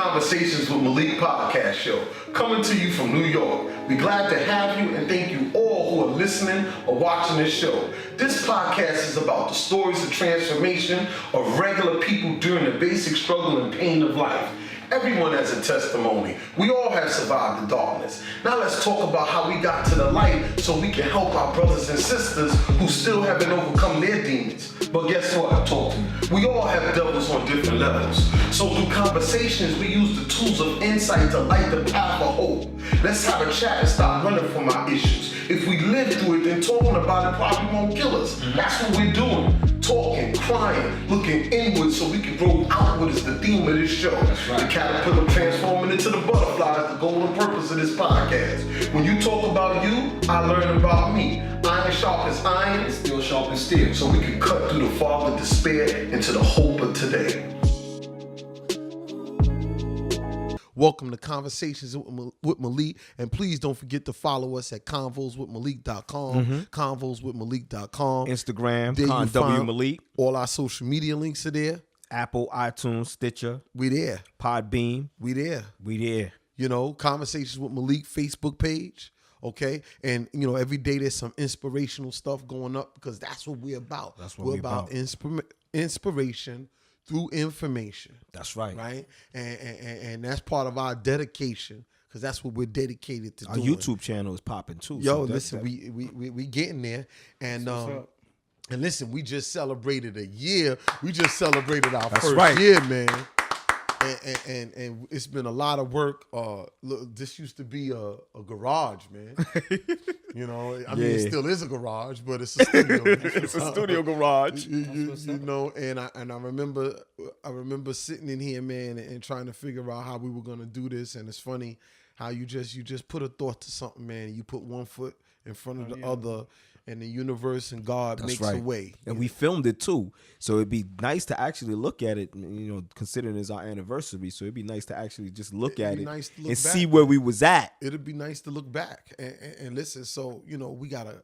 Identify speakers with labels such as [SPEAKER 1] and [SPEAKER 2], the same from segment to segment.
[SPEAKER 1] Conversations with Malik podcast show, coming to you from New York. We're glad to have you and thank you all who are listening or watching this show. This podcast is about the stories of transformation of regular people during the basic struggle and pain of life. Everyone has a testimony. We all have survived the darkness. Now let's talk about how we got to the light so we can help our brothers and sisters who still haven't overcome their demons. But guess what? I told you. We all have devils on different levels. So through conversations, we use the tools of insight to light the path of hope. Let's have a chat and stop running from our issues. If we live through it, then talking about it probably won't kill us. That's what we're doing. Talking, crying, looking inward so we can grow outward is the theme of this show. That's right. The caterpillar transforming into the butterfly is the goal and purpose of this podcast. When you talk about you, I learn about me. Iron sharp as iron,
[SPEAKER 2] steel sharp as steel.
[SPEAKER 1] So we can cut through the fog of despair into the hope of today. Welcome to Conversations with Malik, and please don't forget to follow us at convoswithmalik.com, convoswithmalik.com.
[SPEAKER 2] Instagram, ConWMalik.
[SPEAKER 1] All our social media links are there.
[SPEAKER 2] Apple, iTunes, Stitcher.
[SPEAKER 1] We there.
[SPEAKER 2] Podbean.
[SPEAKER 1] We there.
[SPEAKER 2] We there.
[SPEAKER 1] You know, Conversations with Malik Facebook page, okay? And, you know, every day there's some inspirational stuff going up because that's what we're about.
[SPEAKER 2] That's what we're about.
[SPEAKER 1] Inspiration through information.
[SPEAKER 2] That's right.
[SPEAKER 1] Right? And that's part of our dedication because that's what we're dedicated to
[SPEAKER 2] our
[SPEAKER 1] doing.
[SPEAKER 2] Our YouTube channel is popping too.
[SPEAKER 1] Yo, listen, we getting there. And listen, we just celebrated a year. We just celebrated our first year, man. And it's been a lot of work. Look, this used to be a garage, man. You know, I mean, it still is a garage, but it's a studio.
[SPEAKER 2] It's a studio garage.
[SPEAKER 1] You know, and I remember sitting in here, man, and trying to figure out how we were gonna do this. And it's funny how you just put a thought to something, man. And you put one foot in front of the other. And the universe and God makes a way.
[SPEAKER 2] And we filmed it too. So it'd be nice to actually look at it, you know, considering it's our anniversary. So it'd be nice to actually just look at it and see where we was at.
[SPEAKER 1] It'd be nice to look back and listen. So, you know, we got a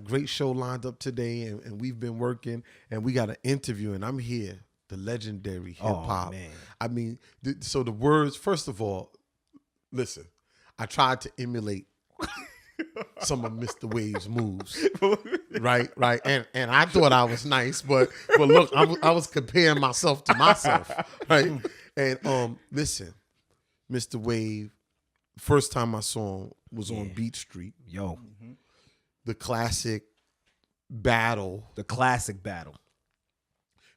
[SPEAKER 1] great show lined up today and we've been working and we got an interview and I'm here, the legendary hip hop.
[SPEAKER 2] Man.
[SPEAKER 1] I mean, so the words, first of all, listen, I tried to emulate some of Mr. Wave's moves, right, and I thought I was nice, but look, I was comparing myself to myself, right, and listen, Mr. Wave, first time I saw him was on Beat Street, the classic battle,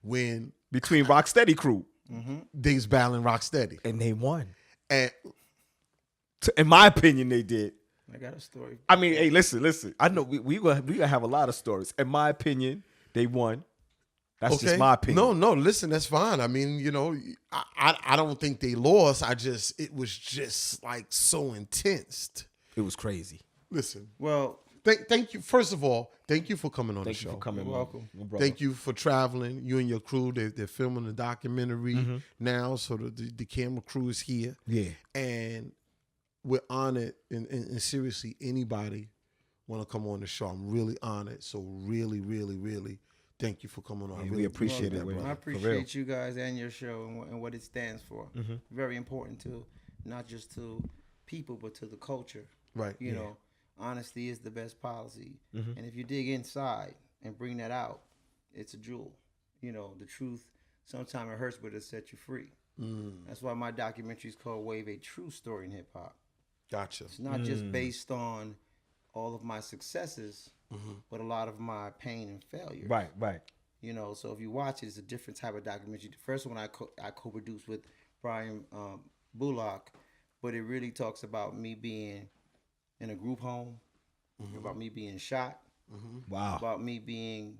[SPEAKER 1] when
[SPEAKER 2] between Rocksteady crew,
[SPEAKER 1] they was battling Rocksteady,
[SPEAKER 2] and they won,
[SPEAKER 1] and
[SPEAKER 2] in my opinion, they did.
[SPEAKER 3] I got a story.
[SPEAKER 2] I mean, hey, listen. I know we gonna have a lot of stories. In my opinion, they won. That's just my opinion.
[SPEAKER 1] No, listen, that's fine. I mean, you know, I don't think they lost. It was just like so intense.
[SPEAKER 2] It was crazy.
[SPEAKER 1] Listen,
[SPEAKER 3] well,
[SPEAKER 1] thank you. First of all, thank you for coming on the show.
[SPEAKER 2] Thank you for coming.
[SPEAKER 3] You're welcome.
[SPEAKER 1] Thank you for traveling. You and your crew. They're filming the documentary now, so the camera crew is here.
[SPEAKER 2] Yeah,
[SPEAKER 1] and we're honored, and seriously, anybody want to come on the show, I'm really honored. So really, really, really, thank you for coming on.
[SPEAKER 2] Yeah, we appreciate it, bro.
[SPEAKER 3] I appreciate you guys and your show and what it stands for. Very important to not just to people, but to the culture.
[SPEAKER 1] Right.
[SPEAKER 3] You know, honesty is the best policy. And if you dig inside and bring that out, it's a jewel. You know, the truth, sometimes it hurts, but it'll set you free. That's why my documentary is called Wave, a true story in hip hop.
[SPEAKER 1] Gotcha.
[SPEAKER 3] It's not just based on all of my successes, but a lot of my pain and failure.
[SPEAKER 2] Right.
[SPEAKER 3] You know, so if you watch it, it's a different type of documentary. The first one I co-produced with Brian Bullock, but it really talks about me being in a group home, about me being shot,
[SPEAKER 2] wow,
[SPEAKER 3] about me being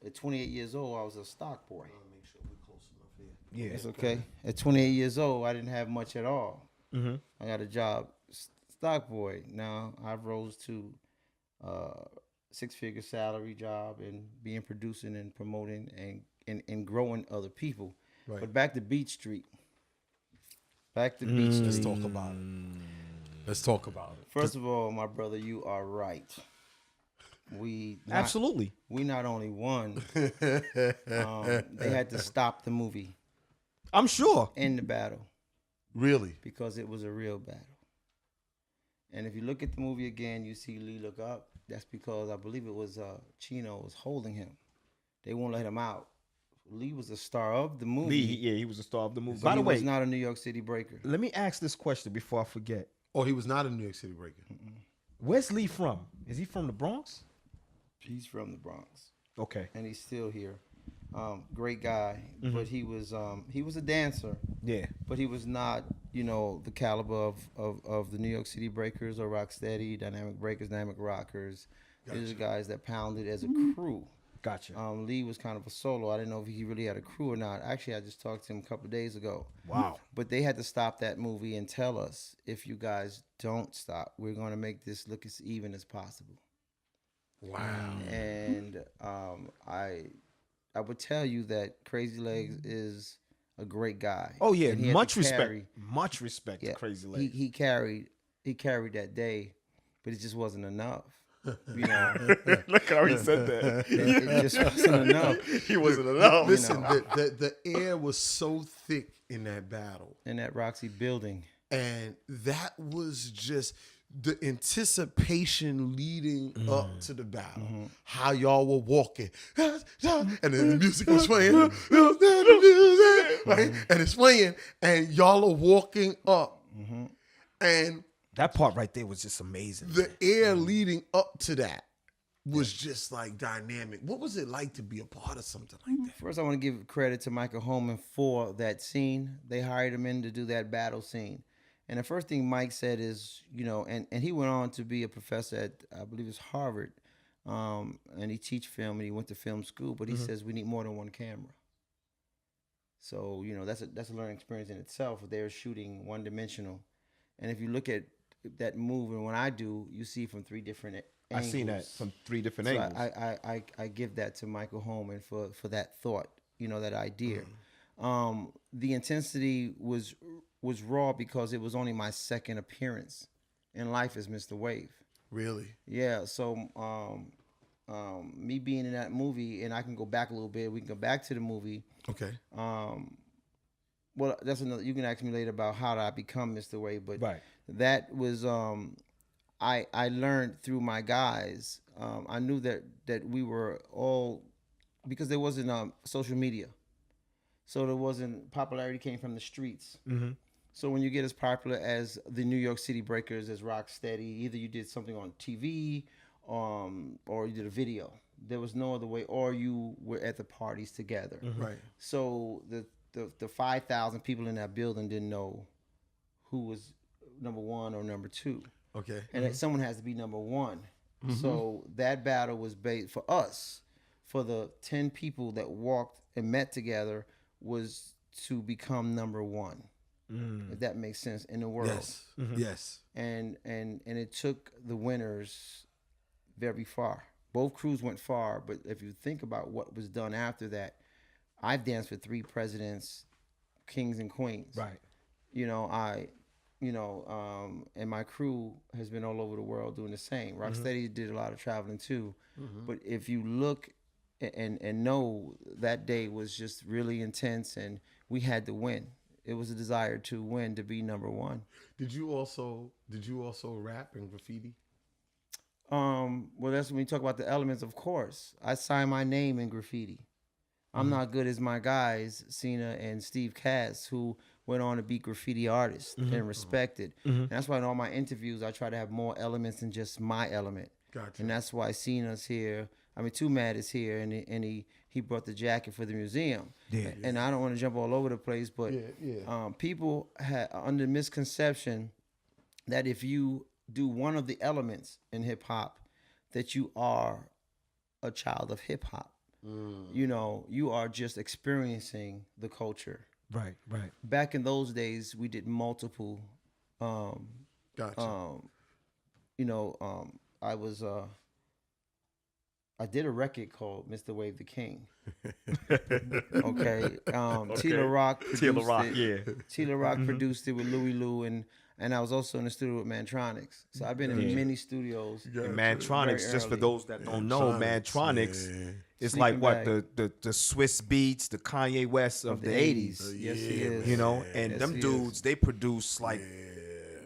[SPEAKER 3] at 28 years old, I was a stock boy.
[SPEAKER 1] Make sure we're close enough here.
[SPEAKER 3] Yeah, it's okay. At 28 years old, I didn't have much at all. I got a job, stock boy. Now I've rose to six-figure salary job and being producing and promoting and growing other people.
[SPEAKER 1] Right.
[SPEAKER 3] But back to Beat Street. Let's
[SPEAKER 1] talk about it. Let's talk about it.
[SPEAKER 3] First of all, my brother, you are right. We not only won, they had to stop the movie.
[SPEAKER 2] I'm sure.
[SPEAKER 3] End the battle.
[SPEAKER 1] Really?
[SPEAKER 3] Because it was a real battle. And if you look at the movie again, you see Lee look up. That's because I believe it was Chino was holding him. They won't let him out. Lee was the star of the movie.
[SPEAKER 2] He was the star of the movie.
[SPEAKER 3] So
[SPEAKER 2] By the way,
[SPEAKER 3] he was not a New York City breaker.
[SPEAKER 2] let me ask this question before I forget.
[SPEAKER 1] Oh, he was not a New York City breaker.
[SPEAKER 2] Where's Lee from? Is he from the Bronx?
[SPEAKER 3] He's from the Bronx.
[SPEAKER 2] Okay.
[SPEAKER 3] And he's still here. Great guy, but he was a dancer.
[SPEAKER 2] Yeah.
[SPEAKER 3] But he was not, the caliber of the New York City Breakers or Rocksteady, Dynamic Breakers, Dynamic Rockers. Gotcha. These are guys that pounded as a crew.
[SPEAKER 2] Gotcha.
[SPEAKER 3] Lee was kind of a solo. I didn't know if he really had a crew or not. Actually, I just talked to him a couple of days ago.
[SPEAKER 2] Wow.
[SPEAKER 3] But they had to stop that movie and tell us, if you guys don't stop, we're going to make this look as even as possible.
[SPEAKER 1] Wow.
[SPEAKER 3] And I would tell you that Crazy Legs is a great guy.
[SPEAKER 2] Oh yeah,
[SPEAKER 3] And he had
[SPEAKER 2] much
[SPEAKER 3] to
[SPEAKER 2] respect. Much respect to Crazy Legs.
[SPEAKER 3] He carried that day, but it just wasn't enough.
[SPEAKER 2] Look at how he said that.
[SPEAKER 3] It just wasn't enough.
[SPEAKER 2] He wasn't enough.
[SPEAKER 1] Listen, the air was so thick in that battle.
[SPEAKER 3] In that Roxy building.
[SPEAKER 1] And that was just the anticipation leading up to the battle. How y'all were walking. And then the music was playing. Right? And it's playing. And y'all are walking up. And
[SPEAKER 2] that part right there was just amazing.
[SPEAKER 1] The air leading up to that was just like dynamic. What was it like to be a part of something like that?
[SPEAKER 3] First, I want to give credit to Michael Holman for that scene. They hired him in to do that battle scene. And the first thing Mike said is, and he went on to be a professor at, I believe it's Harvard, and he teach film, and he went to film school, but he says we need more than one camera. So, that's a learning experience in itself. They're shooting one-dimensional. And if you look at that move, and when I do, you see from 3 different angles.
[SPEAKER 2] I've seen that from 3 different angles.
[SPEAKER 3] I give that to Michael Holman for that thought, that idea. The intensity was raw because it was only my second appearance in life as Mr. Wave.
[SPEAKER 1] Really?
[SPEAKER 3] Yeah. So me being in that movie, and I can go back a little bit. We can go back to the movie.
[SPEAKER 1] Okay.
[SPEAKER 3] Well, that's another. You can ask me later about how did I become Mr. Wave, but
[SPEAKER 2] right.
[SPEAKER 3] That was I learned through my guys. I knew that we were all, because there wasn't social media, so there wasn't, popularity came from the streets. So when you get as popular as the New York City Breakers, as Rocksteady, either you did something on TV, or you did a video. There was no other way, or you were at the parties together.
[SPEAKER 1] Right.
[SPEAKER 3] So the 5,000 people in that building didn't know who was number 1 or number 2.
[SPEAKER 1] Okay.
[SPEAKER 3] And that someone has to be number 1. So that battle was based for us, for the 10 people that walked and met together, was to become number 1. If that makes sense, in the world.
[SPEAKER 1] Yes. Yes.
[SPEAKER 3] And it took the winners very far. Both crews went far, but if you think about what was done after that, I've danced with 3 presidents, kings and queens.
[SPEAKER 2] Right.
[SPEAKER 3] And my crew has been all over the world doing the same. Rocksteady did a lot of traveling too. But if you look and know, that day was just really intense, and we had to win. It was a desire to win, to be number 1.
[SPEAKER 1] Did you also rap and graffiti?
[SPEAKER 3] Well, that's when we talk about the elements, of course. I signed my name in graffiti. I'm not good as my guys, Cena and Steve Cass, who went on to be graffiti artists and respected. And that's why in all my interviews, I try to have more elements than just my element.
[SPEAKER 1] Gotcha.
[SPEAKER 3] And that's why Cena's here. I mean, Two Mad is here, and he brought the jacket for the museum.
[SPEAKER 2] Yeah.
[SPEAKER 3] And I don't want to jump all over the place, but people had under misconception that if you do one of the elements in hip hop, that you are a child of hip hop. You are just experiencing the culture.
[SPEAKER 2] Right.
[SPEAKER 3] Back in those days, we did multiple.
[SPEAKER 1] Gotcha.
[SPEAKER 3] I did a record called Mr. Wave the King. Okay. Tila Rock produced it.
[SPEAKER 2] Yeah.
[SPEAKER 3] Tila Rock produced it with Louie Lou, and And I was also in the studio with Mantronics. So I've been in many studios.
[SPEAKER 2] And Mantronics, just for those that don't know, Mantronics is like what the Swiss Beats, the Kanye West of the 80s.
[SPEAKER 3] Yes, he is.
[SPEAKER 2] You know, and them dudes, they produce like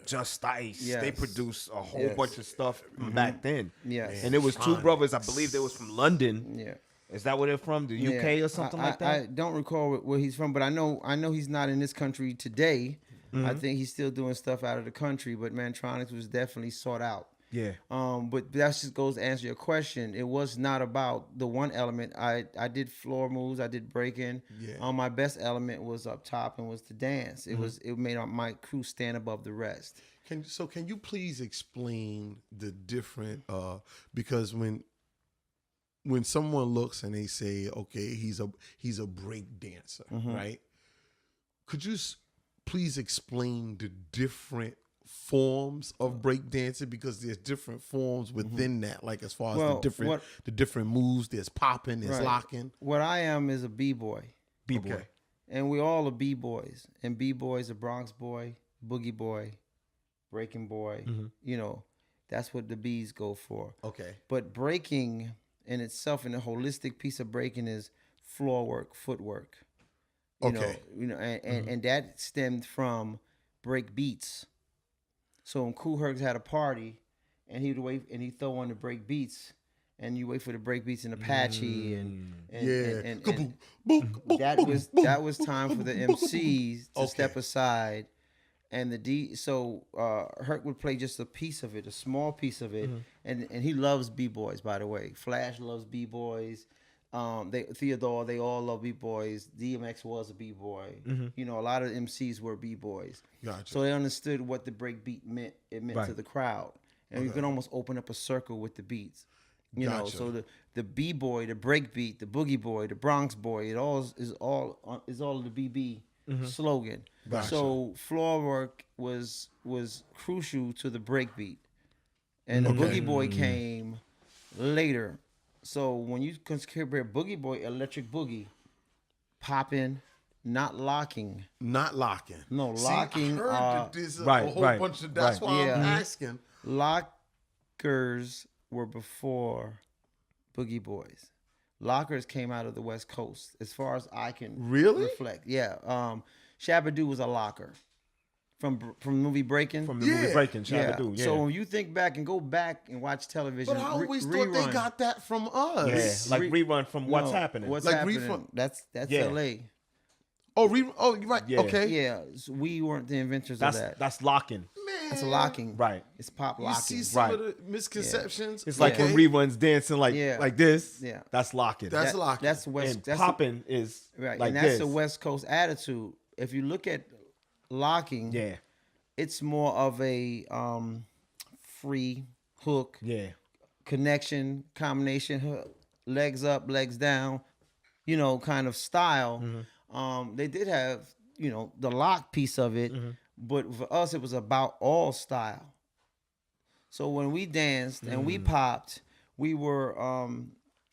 [SPEAKER 2] Just Ice.
[SPEAKER 3] Yes.
[SPEAKER 2] They produce a whole bunch of stuff back then.
[SPEAKER 3] Yes.
[SPEAKER 2] And it was two brothers, I believe they was from London.
[SPEAKER 3] Yeah.
[SPEAKER 2] Is that where they're from? The UK or something like that?
[SPEAKER 3] I don't recall where he's from, but I know he's not in this country today. I think he's still doing stuff out of the country, but Mantronics was definitely sought out.
[SPEAKER 2] Yeah.
[SPEAKER 3] But that just goes to answer your question. It was not about the one element. I did floor moves. I did breaking. Yeah. My best element was up top and was the dance. It made my crew stand above the rest.
[SPEAKER 4] Can you please explain the different because when someone looks and they say, okay, he's a break dancer, right? Could you please explain the different forms of break dancing, because there's different forms within that, like as far as the different moves. There's popping, there's locking.
[SPEAKER 3] What I am is a b-boy.
[SPEAKER 2] B-boy.
[SPEAKER 4] Okay.
[SPEAKER 3] And we all are b-boys. And b-boys are Bronx boy, boogie boy, breaking boy. You know, that's what the B's go for.
[SPEAKER 4] Okay.
[SPEAKER 3] But breaking in itself, and the holistic piece of breaking, is floor work, footwork. You know, and that stemmed from break beats. So when Kool Herc had a party, and he would wait and he'd throw on the break beats, and you wait for the break beats in Apache and that was time for the MCs to step aside, and Herc would play just a piece of it, a small piece of it, and he loves b-boys, by the way. Flash loves b-boys. Theodore, they all love b-boys. DMX was a b-boy. You know, a lot of MCs were b-boys.
[SPEAKER 4] Gotcha.
[SPEAKER 3] So they understood what the break beat meant. It meant to the crowd, and you can almost open up a circle with the beats. You know, so the b-boy, the break beat, the boogie boy, the Bronx boy, it all is all the BB slogan.
[SPEAKER 4] Gotcha.
[SPEAKER 3] So floor work was crucial to the break beat, and the boogie boy came later. So when you compare Boogie Boy, Electric Boogie, popping, not locking.
[SPEAKER 4] Not locking.
[SPEAKER 3] No, locking.
[SPEAKER 4] I heard that there's a whole bunch of. That's why I'm asking.
[SPEAKER 3] Lockers were before Boogie Boys. Lockers came out of the West Coast, as far as I can reflect. Yeah. Shabba Doo was a locker. From the movie Breaking?
[SPEAKER 2] From the movie Breaking, Shabba Doo,
[SPEAKER 3] So when you think back and go back and watch television,
[SPEAKER 4] but I always thought they got that from us.
[SPEAKER 2] Yeah, like rerun from What's Happening.
[SPEAKER 3] What's
[SPEAKER 4] like
[SPEAKER 3] Happening? That's L.A.
[SPEAKER 4] Oh, you're right.
[SPEAKER 2] Yeah.
[SPEAKER 4] Okay.
[SPEAKER 3] Yeah, so we weren't the inventors of that.
[SPEAKER 2] That's locking.
[SPEAKER 4] Man.
[SPEAKER 3] That's locking.
[SPEAKER 2] Right.
[SPEAKER 3] It's pop
[SPEAKER 4] You
[SPEAKER 3] locking.
[SPEAKER 4] see some of the misconceptions.
[SPEAKER 2] It's like when reruns dancing like this.
[SPEAKER 3] Yeah.
[SPEAKER 2] That's locking.
[SPEAKER 4] That's locking.
[SPEAKER 3] That's West.
[SPEAKER 2] And
[SPEAKER 3] that's
[SPEAKER 2] popping is
[SPEAKER 3] right.
[SPEAKER 2] like
[SPEAKER 3] and that's
[SPEAKER 2] this.
[SPEAKER 3] the West Coast attitude. If you look at locking, it's more of a free hook, connection, combination, legs up, legs down, you know, kind of style. They did have, you know, the lock piece of it, but for us it was about all style. So when we danced and we popped, we were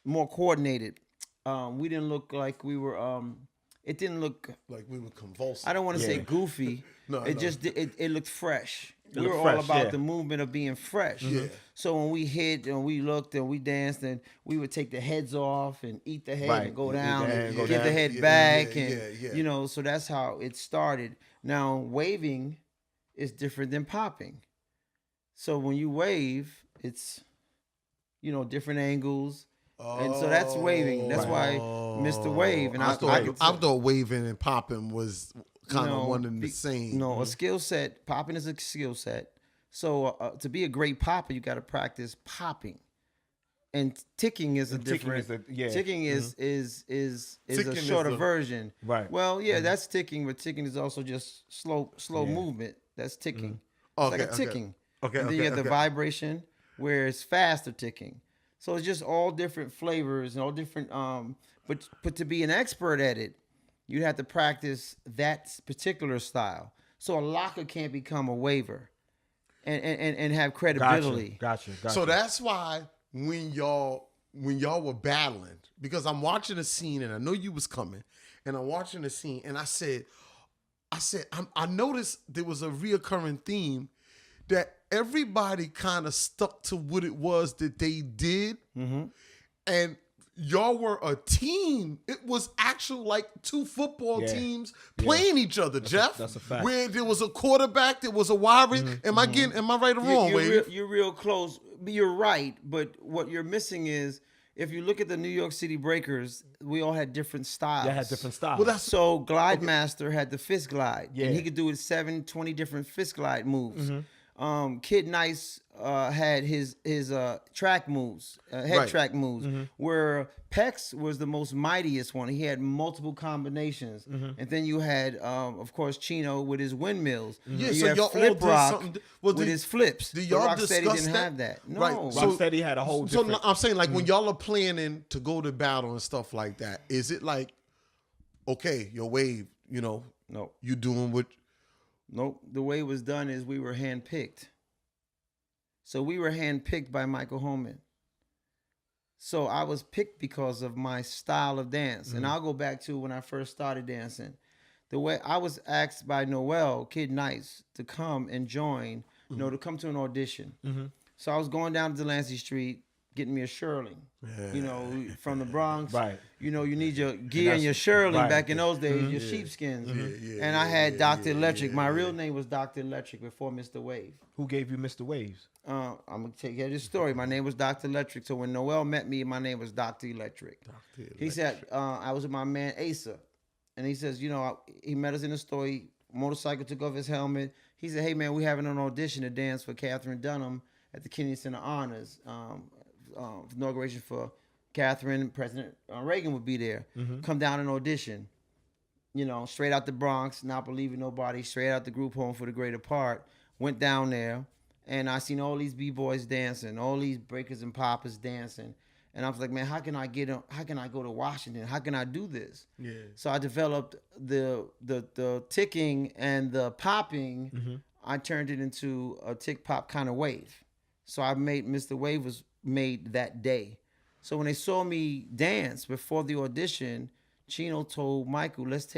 [SPEAKER 3] more coordinated. We didn't look like we were. It didn't look
[SPEAKER 4] like we were convulsing.
[SPEAKER 3] I don't want to say goofy. It looked fresh. We were all about the movement of being fresh. So when we hit and we looked and we danced, and we would take the heads off and eat the head and go down and get the head back, and you know. So that's how it started. Now waving is different than popping. So when you wave, it's, you know, different angles. And so that's waving. That's why Mr. Wave. And I
[SPEAKER 4] thought waving and popping was kind of one and the same.
[SPEAKER 3] No, a skill set. Popping is a skill set. So to be a great popper, you got to practice popping. And ticking is a different. Ticking is a shorter version.
[SPEAKER 2] Right.
[SPEAKER 3] Well, that's ticking, but ticking is also just slow movement. That's ticking. It's like a ticking.
[SPEAKER 4] Okay.
[SPEAKER 3] And then you have the vibration, where it's faster ticking. So it's just all different flavors and all different. But to be an expert at it, you'd have to practice that particular style. So a locker can't become a waver, and have credibility.
[SPEAKER 2] Gotcha.
[SPEAKER 4] So that's why when y'all were battling, because I'm watching a scene and I know you was coming, and I'm watching the scene and I said, I said, I noticed there was a reoccurring theme that everybody kind of stuck to what it was that they did. And y'all were a team. It was actually like two football teams playing each other, Jeff.
[SPEAKER 2] That's a fact.
[SPEAKER 4] Where there was a quarterback, there was a wide receiver. Am I right or wrong, Wade?
[SPEAKER 3] You're real close. You're right, but what you're missing is if you look at the New York City Breakers, we all had different styles.
[SPEAKER 2] They had different styles.
[SPEAKER 4] Well, that's
[SPEAKER 3] So Glide Master had the fist glide. And he could do it 20 different fist glide moves. Kid Nice had his track moves, head track moves, where Pex was the most mightiest one. He had multiple combinations. And then you had, of course, Chino with his windmills.
[SPEAKER 4] Yeah,
[SPEAKER 3] you
[SPEAKER 4] so
[SPEAKER 3] had
[SPEAKER 4] y'all
[SPEAKER 3] Flip
[SPEAKER 4] all did
[SPEAKER 3] Rock
[SPEAKER 4] something. Well,
[SPEAKER 3] with his flips.
[SPEAKER 4] did y'all
[SPEAKER 3] Rocksteady
[SPEAKER 4] discuss
[SPEAKER 3] didn't
[SPEAKER 4] that?
[SPEAKER 3] have that. No.
[SPEAKER 4] Right. So-
[SPEAKER 2] Rocksteady had a whole
[SPEAKER 4] So
[SPEAKER 2] different.
[SPEAKER 4] I'm saying, like, when y'all are planning to go to battle and stuff like that, is it like, okay, your Wave,
[SPEAKER 3] No.
[SPEAKER 4] you doing what?
[SPEAKER 3] Nope. The way it was done is we were handpicked. So we were handpicked by Michael Holman. So I was picked because of my style of dance. And I'll go back to when I first started dancing. The way I was asked by Noel, Kid Nice, to come and join, to come to an audition. So I was going down to Delancey Street, getting me a Shirling. From the Bronx.
[SPEAKER 2] Right.
[SPEAKER 3] You need your gear and your Shirling
[SPEAKER 2] right.
[SPEAKER 3] back in those days, your sheepskins. And I had Dr. Electric. My real name was Dr. Electric before Mr. Wave.
[SPEAKER 2] Who gave you Mr. Waves?
[SPEAKER 3] I'm going to take you this story. My name was Dr. Electric. So when Noel met me, my name was Dr. Electric. He said, I was with my man Asa. And he says, he met us in the store. Motorcycle took off his helmet. He said, hey, man, we having an audition to dance for Catherine Dunham at the Kennedy Center Honors. Inauguration for Catherine. President Reagan would be there. Come down and audition. Straight out the Bronx, not believing nobody, straight out the group home for the greater part. Went down there, and I seen all these B-boys dancing, all these breakers and poppers dancing. And I was like, man, how can I go to Washington? How can I do this? Yeah. So I developed the ticking and the popping. I turned it into a tick pop kind of wave. So I made Mr. Wave was made that day. So when they saw me dance before the audition, Chino told Michael, let's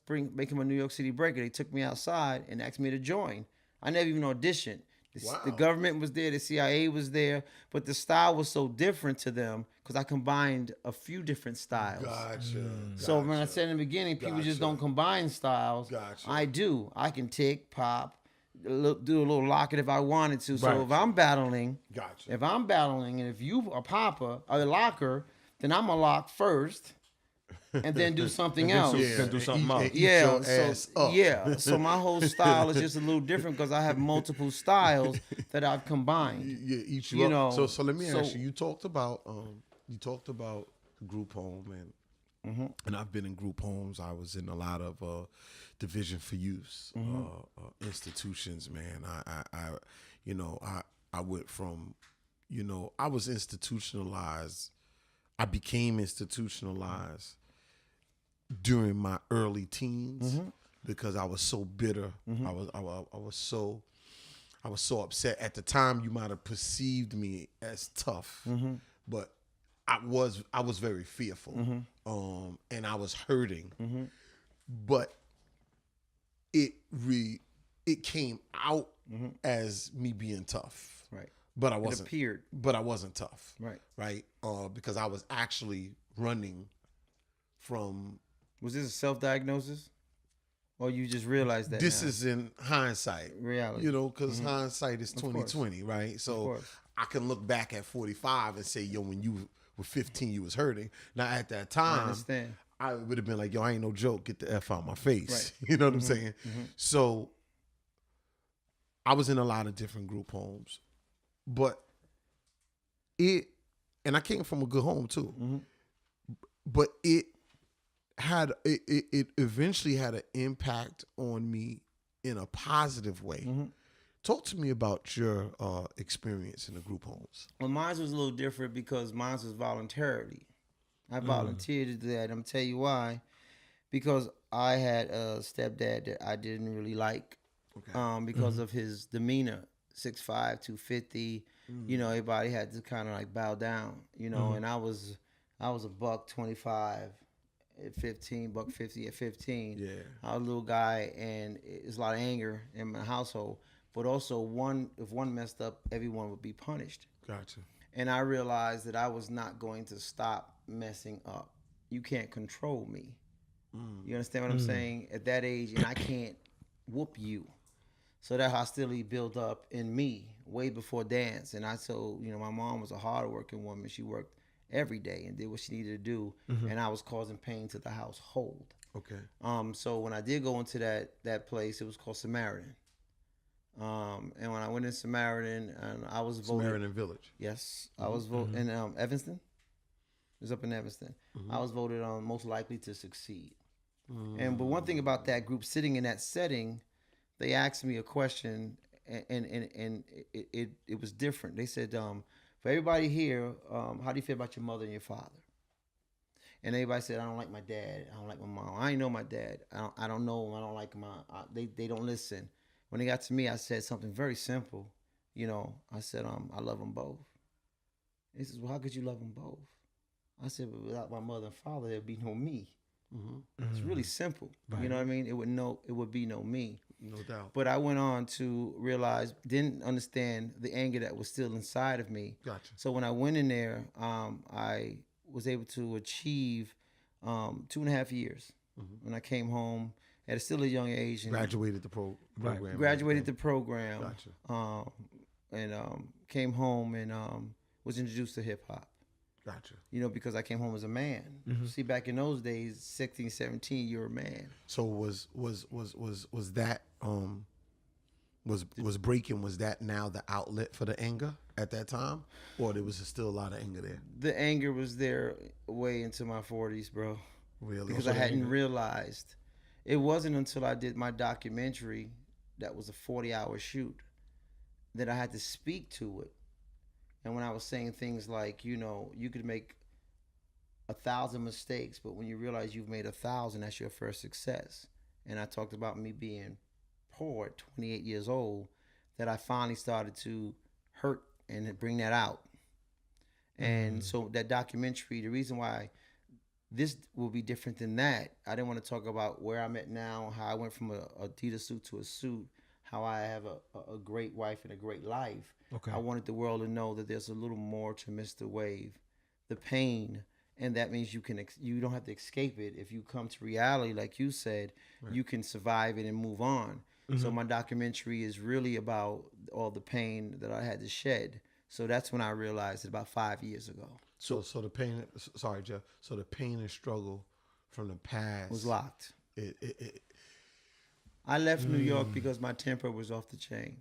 [SPEAKER 3] make him a New York City breaker. They took me outside and asked me to join. I never even auditioned. The government was there, the CIA was there, but the style was so different to them because I combined a few different styles.
[SPEAKER 4] Gotcha.
[SPEAKER 3] So when I said in the beginning, people just don't combine styles.
[SPEAKER 4] Gotcha.
[SPEAKER 3] I do. I can tick, pop, do a little locket if I wanted to. So if I'm battling, and if you a popper or a locker, then I'm a lock first. And then do something else.
[SPEAKER 2] Then do something else.
[SPEAKER 3] So my whole style is just a little different because I have multiple styles that I've combined.
[SPEAKER 4] Yeah, each So let me ask you. You talked about group home and I've been in group homes. I was in a lot of division for youth institutions. Man, I went from, I was institutionalized. I became institutionalized during my early teens because I was so bitter. I was so upset. At the time, you might have perceived me as tough, but I was very fearful, and I was hurting. But it came out as me being tough,
[SPEAKER 3] Right?
[SPEAKER 4] But I wasn't.
[SPEAKER 3] It appeared,
[SPEAKER 4] but I wasn't tough,
[SPEAKER 3] right?
[SPEAKER 4] Because I was actually running from.
[SPEAKER 3] Was this a self-diagnosis, or you just realized that?
[SPEAKER 4] This
[SPEAKER 3] now?
[SPEAKER 4] is in hindsight,
[SPEAKER 3] reality.
[SPEAKER 4] Because hindsight is 20/20, right? So I can look back at 45 and say, yo, when you were 15, you was hurting. Now at that time,
[SPEAKER 3] I understand.
[SPEAKER 4] I would have been like, yo, I ain't no joke. Get the F out my face. Right. You know what I'm saying? So I was in a lot of different group homes, but and I came from a good home too, but it eventually had an impact on me in a positive way. Talk to me about your experience in the group homes.
[SPEAKER 3] Well, mine was a little different because mine was voluntarily. I volunteered to do that. I'm gonna tell you why. Because I had a stepdad that I didn't really like, because of his demeanor, 6'5", 250. Everybody had to kind of like bow down. And I was $125. at 15, buck 50 at 15.
[SPEAKER 4] Yeah.
[SPEAKER 3] I was a little guy, and it's a lot of anger in my household. But also, if one messed up, everyone would be punished.
[SPEAKER 4] Gotcha.
[SPEAKER 3] And I realized that I was not going to stop messing up. You can't control me. You understand what I'm saying? At that age, and I can't whoop you. So that hostility built up in me way before dance. And I told, my mom was a hardworking woman. She worked every day and did what she needed to do. And I was causing pain to the household.
[SPEAKER 4] Okay.
[SPEAKER 3] So when I did go into that place, it was called Samaritan. And when I went in Samaritan, and I was voted.
[SPEAKER 4] Samaritan Village.
[SPEAKER 3] Yes, I was voted in Evanston. It was up in Evanston. I was voted most likely to succeed. But one thing about that group sitting in that setting, they asked me a question, and it was different. They said, for everybody here, how do you feel about your mother and your father? And everybody said, I don't like my dad. I don't like my mom. I ain't know my dad. I don't know him. I don't like they don't listen. When they got to me, I said something very simple. I said, I love them both. He says, well, how could you love them both? I said, but without my mother and father, there'd be no me. It's really simple. Right. You know what I mean? It would be no me.
[SPEAKER 4] No doubt.
[SPEAKER 3] But I went on to realize, didn't understand the anger that was still inside of me.
[SPEAKER 4] Gotcha.
[SPEAKER 3] So when I went in there, I was able to achieve 2.5 years. When I came home at still a young age. And
[SPEAKER 4] graduated the program.
[SPEAKER 3] Graduated the program.
[SPEAKER 4] Gotcha.
[SPEAKER 3] And came home and was introduced to hip hop.
[SPEAKER 4] Gotcha.
[SPEAKER 3] Because I came home as a man. See, back in those days, 16, 17, you're a man.
[SPEAKER 4] So was that was breaking? Was that now the outlet for the anger at that time, or there was still a lot of anger there?
[SPEAKER 3] The anger was there way into my 40s, bro.
[SPEAKER 4] Really?
[SPEAKER 3] Because I hadn't realized. It wasn't until I did my documentary, that was a 40-hour shoot, that I had to speak to it. And when I was saying things like, you could make 1,000 mistakes, but when you realize you've made 1,000, that's your first success. And I talked about me being poor at 28 years old, that I finally started to hurt and bring that out. And so that documentary, the reason why this will be different than that, I didn't want to talk about where I'm at now, how I went from a Adidas suit to a suit, how I have a great wife and a great life.
[SPEAKER 2] Okay.
[SPEAKER 3] I wanted the world to know that there's a little more to Mr. Wave, the pain, and that means you don't have to escape it. If you come to reality, like you said, right, you can survive it and move on. So my documentary is really about all the pain that I had to shed. So that's when I realized it about 5 years ago.
[SPEAKER 4] So the pain. Sorry, Jeff. So the pain and struggle from the past
[SPEAKER 3] was locked.
[SPEAKER 4] It
[SPEAKER 3] I left New York because my temper was off the chain.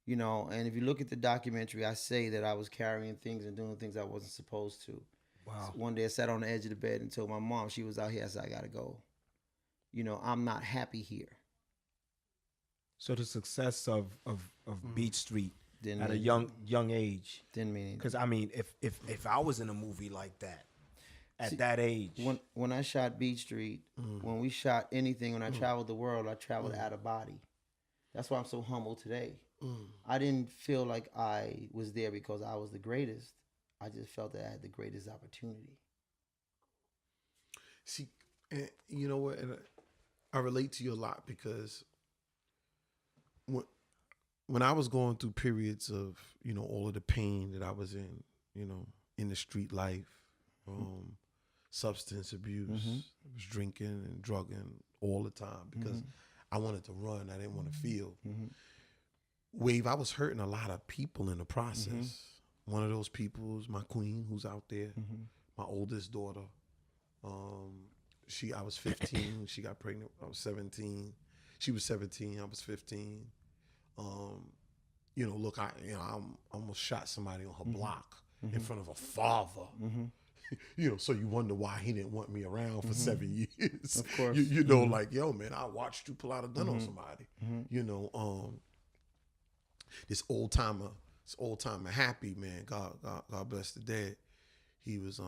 [SPEAKER 3] And if you look at the documentary, I say that I was carrying things and doing things I wasn't supposed to.
[SPEAKER 2] Wow.
[SPEAKER 3] So one day I sat on the edge of the bed and told my mom, she was out here, I said, I gotta go. I'm not happy here.
[SPEAKER 2] So the success of Beach Street
[SPEAKER 3] Didn't
[SPEAKER 2] at a
[SPEAKER 3] mean
[SPEAKER 2] young age.
[SPEAKER 3] Didn't mean anything.
[SPEAKER 2] Because I mean, if I was in a movie like that at that age,
[SPEAKER 3] when I shot Beach Street, when we shot anything, when I traveled the world, I traveled out of body. That's why I'm so humble today. I didn't feel like I was there because I was the greatest. I just felt that I had the greatest opportunity.
[SPEAKER 4] See, and you know what? And I relate to you a lot because when I was going through periods of, all of the pain that I was in, in the street life, substance abuse, I was drinking and drugging all the time because I wanted to run. I didn't want to feel. Wave, I was hurting a lot of people in the process. One of those people is my queen who's out there, my oldest daughter. I was 15. She got pregnant. I was 17. She was 17. I was 15. Look, I almost shot somebody on her block in front of a father. So you wonder why he didn't want me around for 7 years.
[SPEAKER 3] Of course.
[SPEAKER 4] Like, yo, man, I watched you pull out a gun on somebody. This old timer Happy, man, God bless the dead. He was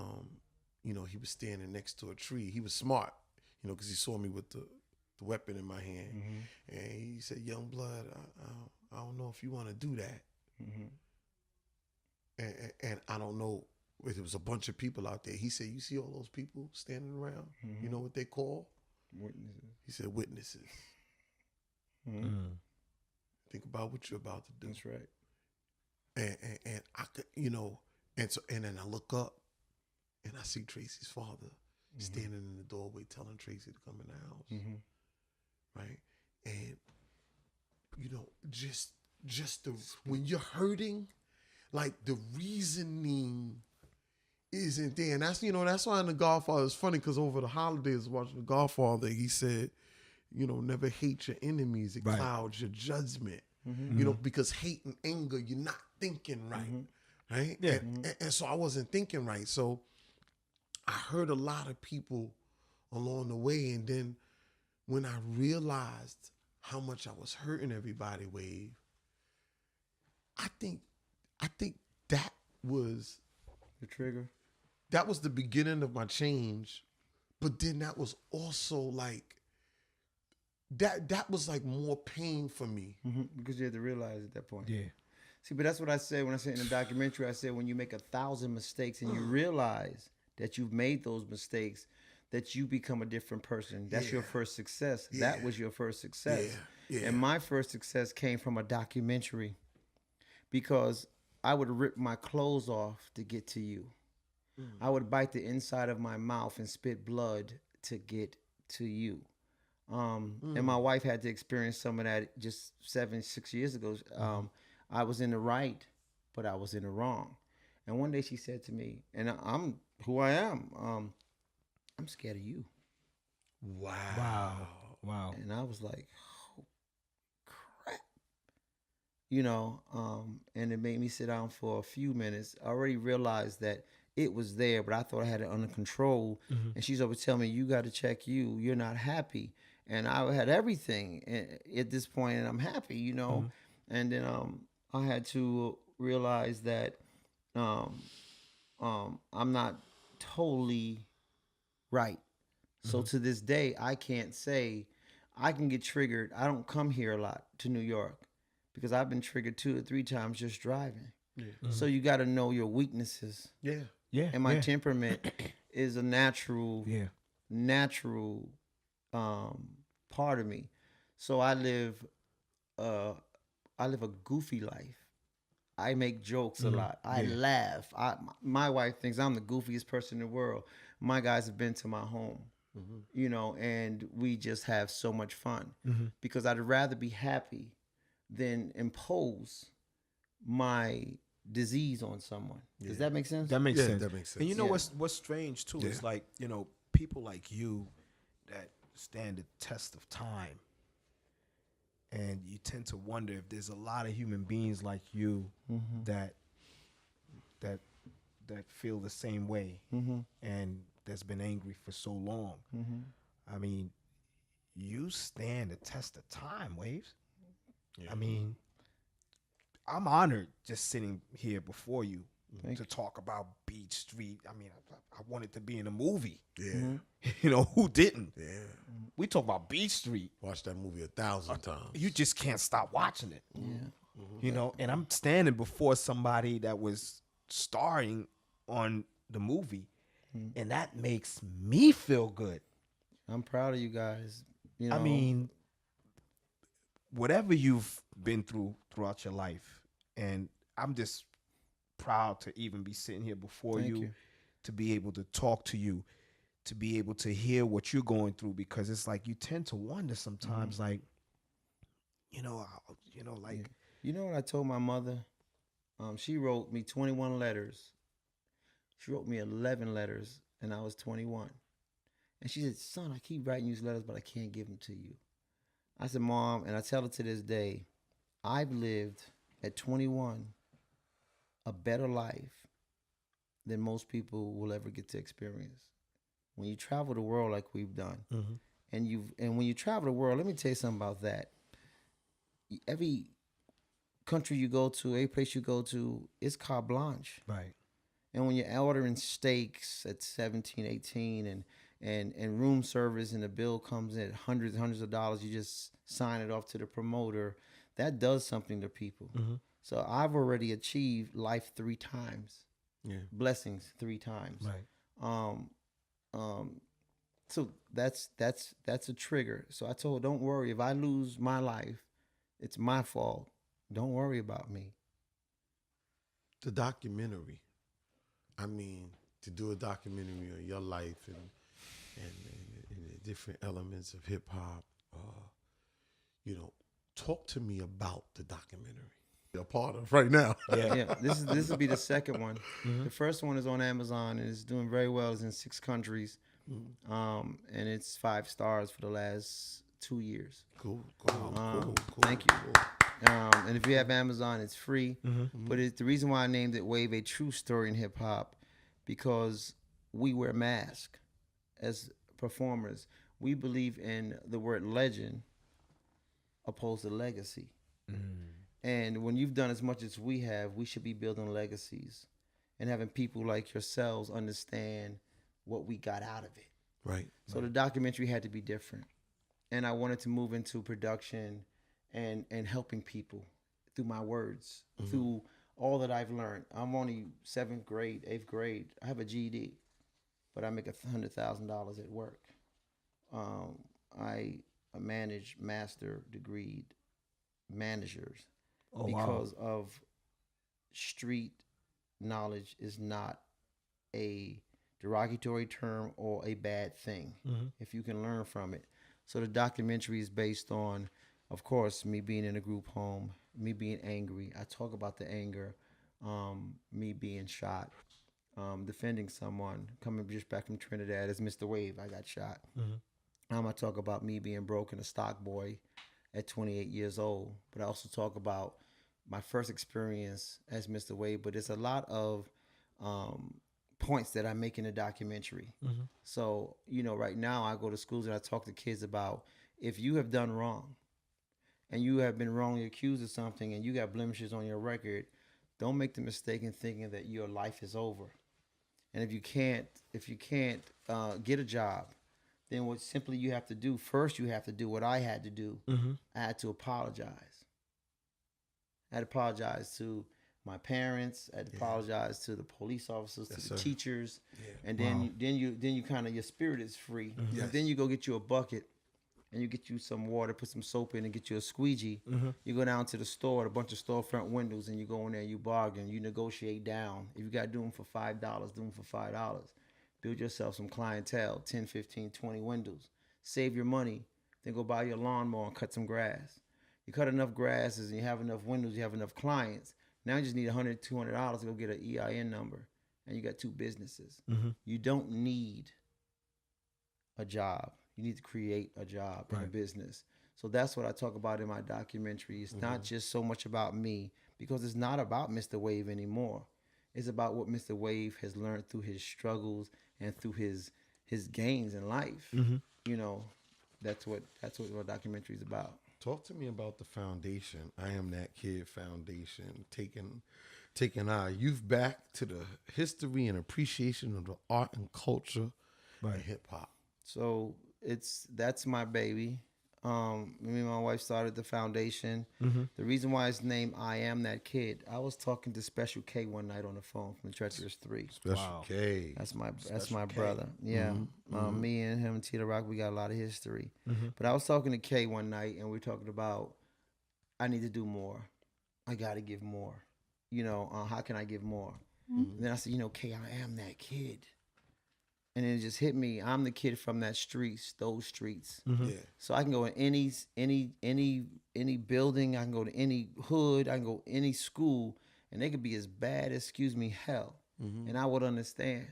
[SPEAKER 4] he was standing next to a tree. He was smart, because he saw me with the weapon in my hand. And he said, "Young blood, I don't know if you want to do that." And I don't know there was a bunch of people out there. He said, "You see all those people standing around? You know what they call?"
[SPEAKER 3] Witnesses.
[SPEAKER 4] He said, "Witnesses." Think about what you're about to do.
[SPEAKER 3] That's right.
[SPEAKER 4] And I could, you know, and then I look up and I see Tracy's father standing in the doorway telling Tracy to come in the house. Right? And you know, just when you're hurting, like the reasoning isn't there. And that's, you know, that's why in The Godfather, it's funny because over the holidays watching The Godfather, he said, you know, never hate your enemies. It clouds your judgment. You know, because hate and anger, you're not thinking right. Right? Yeah. And so I wasn't thinking right. So I heard a lot of people along the way. And then when I realized how much I was hurting everybody, Wave, I think that was
[SPEAKER 3] the trigger.
[SPEAKER 4] That was the beginning of my change. But then that was also like, that was like more pain for me.
[SPEAKER 3] Because you had to realize at that point.
[SPEAKER 2] Yeah.
[SPEAKER 3] See, but that's what I said when I said in the documentary. I said when you make 1,000 mistakes and you realize that you've made those mistakes, that you become a different person. That's your first success. That was your first success. And my first success came from a documentary, because I would rip my clothes off to get to you. I would bite the inside of my mouth and spit blood to get to you. And my wife had to experience some of that just 6 years ago. I was in the right, but I was in the wrong. And one day she said to me, and I'm who I am, I'm scared of you.
[SPEAKER 2] Wow.
[SPEAKER 3] And I was like, oh, crap. You know, and it made me sit down for a few minutes. I already realized that it was there, but I thought I had it under control. And she's always telling me, you got to check you. You're not happy. And I had everything at this point, and I'm happy, you know. And then I had to realize that I'm not totally right. So to this day, I can't say, I can get triggered. I don't come here a lot to New York because I've been triggered 2 or 3 times just driving. So you got to know your weaknesses. And my temperament is a natural part of me. So I live a goofy life. I make jokes a lot. I laugh. My wife thinks I'm the goofiest person in the world. My guys have been to my home, you know, and we just have so much fun because I'd rather be happy than impose my disease on someone. Does that make sense?
[SPEAKER 2] That makes sense.
[SPEAKER 4] That makes sense.
[SPEAKER 2] And you know what's strange too is like, you know, people like you that stand the test of time. And you tend to wonder if there's a lot of human beings like you that feel the same way and that's been angry for so long. I mean, you stand the test of time, Waves. I mean, I'm honored just sitting here before you to talk about Beach Street. I mean, I wanted to be in a movie. You know, who didn't? We talk about Beach Street.
[SPEAKER 4] Watched that movie 1,000 times.
[SPEAKER 2] You just can't stop watching it. You know, and I'm standing before somebody that was starring on the movie, and that makes me feel good.
[SPEAKER 3] I'm proud of you guys. You know,
[SPEAKER 2] I mean, whatever you've been through throughout your life, and I'm just proud to even be sitting here before you, to be able to talk to you, to be able to hear what you're going through, because it's like you tend to wonder sometimes, like, you know, like.
[SPEAKER 3] You know what I told my mother? She wrote me 21 letters. She wrote me 11 letters, and I was 21. And she said, son, I keep writing these letters, but I can't give them to you. I said, Mom, and I tell her to this day, I've lived at 21 a better life than most people will ever get to experience. When you travel the world like we've done, and when you travel the world, let me tell you something about that. Every country you go to, every place you go to, it's carte blanche.
[SPEAKER 2] Right.
[SPEAKER 3] And when you're ordering steaks at 17, 18 and room service and the bill comes in at hundreds and hundreds of dollars, you just sign it off to the promoter. That does something to people. So I've already achieved life 3 times. blessings 3 times.
[SPEAKER 2] Right.
[SPEAKER 3] So that's a trigger. So I told her, don't worry. If I lose my life, it's my fault. Don't worry about me.
[SPEAKER 4] The documentary. I mean, to do a documentary on your life and the different elements of hip hop. Talk to me about the documentary you're a part of right now.
[SPEAKER 3] Yeah, this will be the second one. The first one is on Amazon and it's doing very well. It's in 6 countries, and it's 5 stars for the last 2 years.
[SPEAKER 4] Cool.
[SPEAKER 3] Thank you. And if you have Amazon, it's free. But the reason why I named it Wave: A True Story in Hip Hop, because we wear masks as performers. We believe in the word legend opposed to legacy. And when you've done as much as we have, we should be building legacies and having people like yourselves understand what we got out of it.
[SPEAKER 4] Right.
[SPEAKER 3] So the documentary had to be different. And I wanted to move into production and helping people through my words, through all that I've learned. I'm only 7th grade, 8th grade. I have a GED, but I make $100,000 at work. I manage master degreed managers because of street knowledge is not a derogatory term or a bad thing if you can learn from it. So the documentary is based on, of course, me being in a group home, me being angry. I talk about the anger, me being shot, defending someone, coming just back from Trinidad as Mr. Wave. I got shot. I talk about me being broke and a stock boy at 28 years old. But I also talk about my first experience as Mr. Wave. But there's a lot of points that I make in the documentary. So, right now I go to schools and I talk to kids about if you have done wrong and you have been wrongly accused of something and you got blemishes on your record, don't make the mistake in thinking that your life is over. And if you can't get a job, then what simply you have to do, first you have to do what I had to do. I had to apologize. I had to apologize to my parents. I had to apologize to the police officers, to the teachers. And then you kind of, your spirit is free. Then you go get you a bucket and you get you some water, put some soap in and get you a squeegee. You go down to the store, a bunch of storefront windows, and you go in there, you bargain, you negotiate down. If you got to do them for $5, do them for $5. Build yourself some clientele, 10, 15, 20 windows. Save your money. Then go buy your lawnmower and cut some grass. You cut enough grasses and you have enough windows, you have enough clients. Now you just need $100, $200 to go get an EIN number. And you got 2 businesses. You don't need a job. You need to create a job and a business. So that's what I talk about in my documentary. It's not just so much about me, because it's not about Mr. Wave anymore. It's about what Mr. Wave has learned through his struggles and through his gains in life. That's what my documentary is about.
[SPEAKER 4] Talk to me about the foundation. I Am That Kid Foundation, taking our youth back to the history and appreciation of the art and culture and hip hop.
[SPEAKER 3] So that's my baby. Me and my wife started the foundation. The reason why it's named I Am That Kid, I was talking to Special K one night on the phone from Treacherous 3.
[SPEAKER 4] Special K.
[SPEAKER 3] That's my brother. Yeah. Me and him and Tito Rock, we got a lot of history. But I was talking to K one night and we were talking about, I need to do more. I got to give more. How can I give more? Then I said, K, I am that kid. And then it just hit me. I'm the kid from those streets. So I can go in any building. I can go to any hood. I can go any school, and they could be as bad as, hell, and I would understand.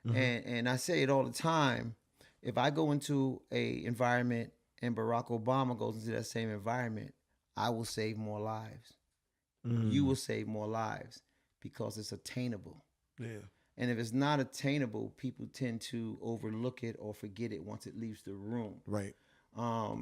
[SPEAKER 3] And I say it all the time. If I go into a environment and Barack Obama goes into that same environment, I will save more lives. You will save more lives because it's attainable. And if it's not attainable, people tend to overlook it or forget it once it leaves the room.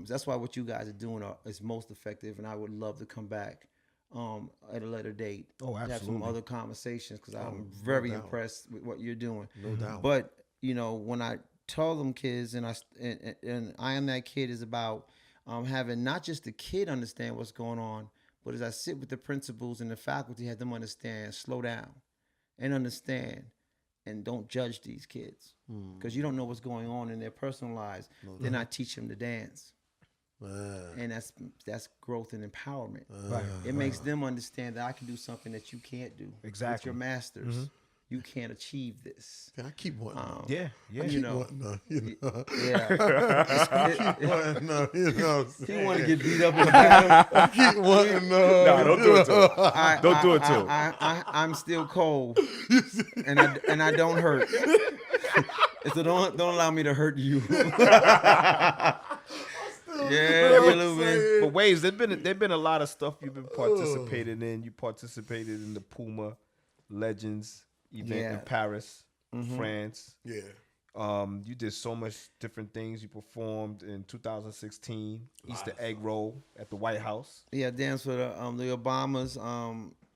[SPEAKER 3] That's why what you guys are doing is most effective, and I would love to come back at a later date. Have some other conversations, because I'm very impressed with what you're doing.
[SPEAKER 4] No doubt.
[SPEAKER 3] But when I tell them kids, and I Am That Kid is about having not just the kid understand what's going on, but as I sit with the principals and the faculty, have them understand, slow down. and understand and don't judge these kids because you don't know what's going on in their personal lives. Then I teach them to dance. And that's growth and empowerment.
[SPEAKER 2] Right.
[SPEAKER 3] It makes them understand that I can do something that you can't do.
[SPEAKER 2] Exactly.
[SPEAKER 3] With your masters, you can't achieve this.
[SPEAKER 4] I keep wanting.
[SPEAKER 2] Yeah. Yeah.
[SPEAKER 3] You know,
[SPEAKER 4] Yeah.
[SPEAKER 3] yeah. He want to get beat up in the battle.
[SPEAKER 4] I keep wanting.
[SPEAKER 2] Nah, don't do it to him. Don't do it to him.
[SPEAKER 3] I'm still cold, and I don't hurt. So don't allow me to hurt you. Yeah, a little bit.
[SPEAKER 2] But Waves, there've been a lot of stuff you've been participating in. You participated in the Puma Legends event in Paris, France.
[SPEAKER 4] Yeah.
[SPEAKER 2] You did so much different things. You performed in 2016 Easter egg roll at the White House.
[SPEAKER 3] Yeah, dance for the Obamas.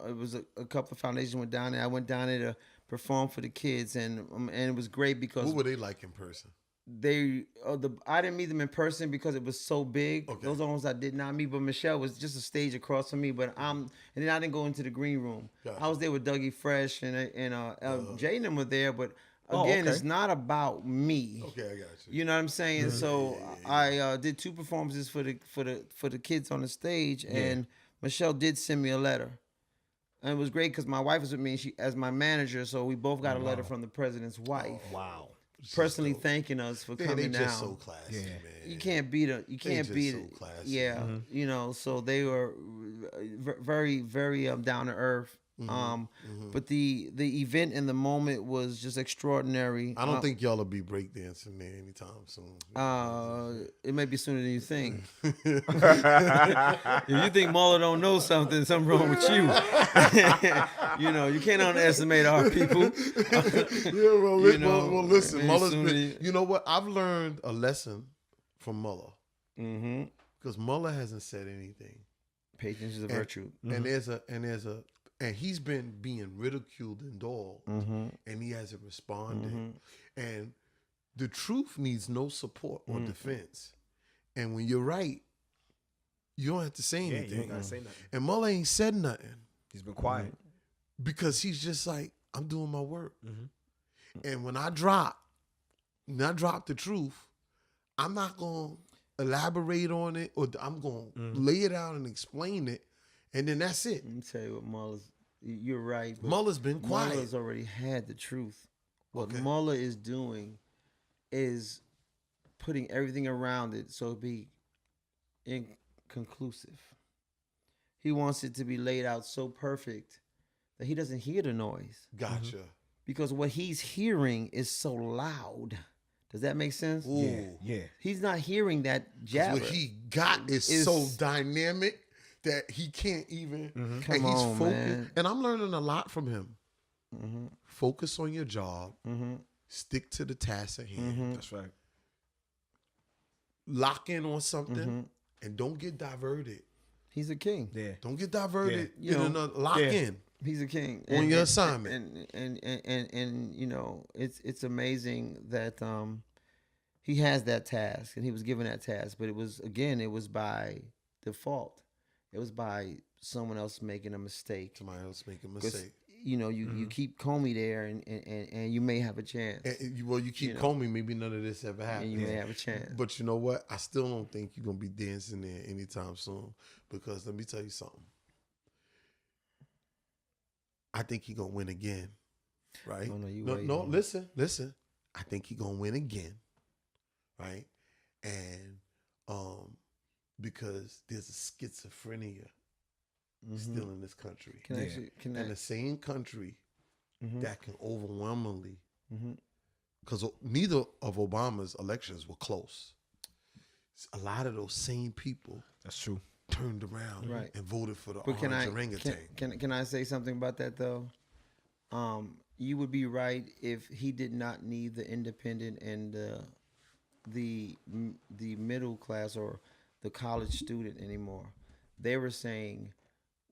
[SPEAKER 3] It was a couple of foundations went down there. I went down there to perform for the kids, and it was great because
[SPEAKER 4] What were they like in person?
[SPEAKER 3] I didn't meet them in person because it was so big.
[SPEAKER 4] Okay.
[SPEAKER 3] Those are the ones I did not meet, but Michelle was just a stage across from me. But and then I didn't go into the green room.
[SPEAKER 4] Gotcha.
[SPEAKER 3] I was there with Dougie Fresh and Jay and them were there, but again, it's not about me.
[SPEAKER 4] Okay, I got you.
[SPEAKER 3] You know what I'm saying? So I did 2 performances for the kids on the stage, and Michelle did send me a letter. And it was great because my wife was with me and she as my manager, so we both got a letter from the president's wife.
[SPEAKER 2] Wow.
[SPEAKER 3] Personally thanking us for
[SPEAKER 4] Man,
[SPEAKER 3] coming
[SPEAKER 4] they
[SPEAKER 3] down.
[SPEAKER 4] just so classy, man.
[SPEAKER 3] You can't beat it. You can't
[SPEAKER 4] just
[SPEAKER 3] beat
[SPEAKER 4] so
[SPEAKER 3] it.
[SPEAKER 4] classy.
[SPEAKER 3] Yeah, you know. So they were very, very down to earth. But the event in the moment was just extraordinary.
[SPEAKER 4] I don't think y'all will be breakdancing there anytime soon.
[SPEAKER 3] It may be sooner than you think. If you think Muller don't know something wrong with you. You know, you can't underestimate our people.
[SPEAKER 4] Well, listen,
[SPEAKER 3] maybe
[SPEAKER 4] Muller's
[SPEAKER 3] soon
[SPEAKER 4] been, you know what? I've learned a lesson from Muller. Because Muller hasn't said anything.
[SPEAKER 3] Patience is a virtue.
[SPEAKER 4] And he's been being ridiculed and dogged, and he hasn't responded. And the truth needs no support or defense. And when you're right, you don't have to say anything.
[SPEAKER 2] You ain't gotta say nothing.
[SPEAKER 4] And Muller ain't said nothing
[SPEAKER 2] He's been quiet.
[SPEAKER 4] because he's just like, I'm doing my work. And when I drop the truth, I'm not going to elaborate on it, or I'm going to lay it out and explain it. And then that's it.
[SPEAKER 3] Let me tell you what you're right. But
[SPEAKER 4] Muller's been quiet.
[SPEAKER 3] Muller's already had the truth. What
[SPEAKER 4] Okay.
[SPEAKER 3] Muller is doing is putting everything around it so it be inconclusive. He wants it to be laid out so perfect that he doesn't hear the noise.
[SPEAKER 4] Gotcha.
[SPEAKER 3] Because what he's hearing is so loud. Does that make sense?
[SPEAKER 4] Ooh.
[SPEAKER 2] Yeah.
[SPEAKER 3] He's not hearing that jabber.
[SPEAKER 4] What he got is so dynamic that he can't even. And
[SPEAKER 3] Come
[SPEAKER 4] he's
[SPEAKER 3] on,
[SPEAKER 4] focused.
[SPEAKER 3] man.
[SPEAKER 4] And I'm learning a lot from him. Focus on your job. Stick to the task at hand.
[SPEAKER 2] That's right.
[SPEAKER 4] Lock in on something and don't get diverted.
[SPEAKER 3] He's a king.
[SPEAKER 2] Yeah.
[SPEAKER 4] Don't get diverted.
[SPEAKER 3] Yeah.
[SPEAKER 4] Get
[SPEAKER 3] You know,
[SPEAKER 4] another lock in.
[SPEAKER 3] He's a king
[SPEAKER 4] On your assignment.
[SPEAKER 3] and you know it's amazing that he has that task and he was given that task, but it was by default. It was by someone else making a mistake.
[SPEAKER 4] Somebody else make a
[SPEAKER 3] 'Cause,
[SPEAKER 4] mistake.
[SPEAKER 3] you know, you keep Comey there and you may have a chance.
[SPEAKER 4] And you keep Comey, maybe none of this ever happened.
[SPEAKER 3] And you may have a chance.
[SPEAKER 4] But you know what? I still don't think you're gonna be dancing there anytime soon. Because let me tell you something. I think he's gonna win again. Right?
[SPEAKER 3] Oh, no, you
[SPEAKER 4] no,
[SPEAKER 3] wait,
[SPEAKER 4] no,
[SPEAKER 3] man.
[SPEAKER 4] listen. I think he's gonna win again. Right? And because there's a schizophrenia still in this country.
[SPEAKER 3] Can
[SPEAKER 4] The same country that can overwhelmingly,
[SPEAKER 3] Mm-hmm.
[SPEAKER 4] because neither of Obama's elections were close. A lot of those same people
[SPEAKER 2] That's true.
[SPEAKER 4] turned around
[SPEAKER 3] Right.
[SPEAKER 4] and voted for the
[SPEAKER 3] But
[SPEAKER 4] orange orangutan.
[SPEAKER 3] can I say something about that though? You would be right if he did not need the independent and the middle class or the college student anymore. They were saying,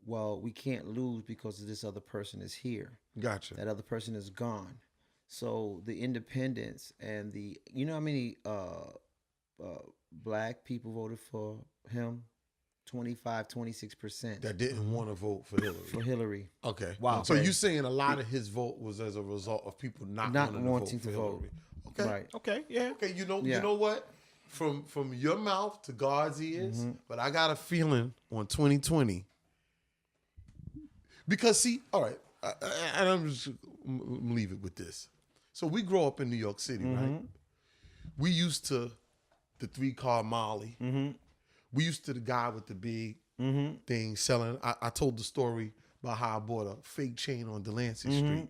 [SPEAKER 3] well, we can't lose because this other person is here.
[SPEAKER 4] Gotcha.
[SPEAKER 3] That other person is gone. So the independents and you know how many black people voted for him? 26%.
[SPEAKER 4] That didn't want to vote for Hillary.
[SPEAKER 3] For Hillary.
[SPEAKER 4] Okay.
[SPEAKER 2] Wow.
[SPEAKER 4] So
[SPEAKER 2] Okay.
[SPEAKER 4] you saying a lot of his vote was as a result of people not wanting to vote for Hillary. Okay.
[SPEAKER 3] Right.
[SPEAKER 2] Okay, yeah.
[SPEAKER 4] Okay, you
[SPEAKER 3] Yeah.
[SPEAKER 4] know what? From your mouth to God's ears, but I got a feeling on 2020. Because see, all right, and I'm just gonna leave it with this. So we grow up in New York City, right? We used to the 3-car Molly. We used to the guy with the big thing selling. I told the story about how I bought a fake chain on Delancey Street.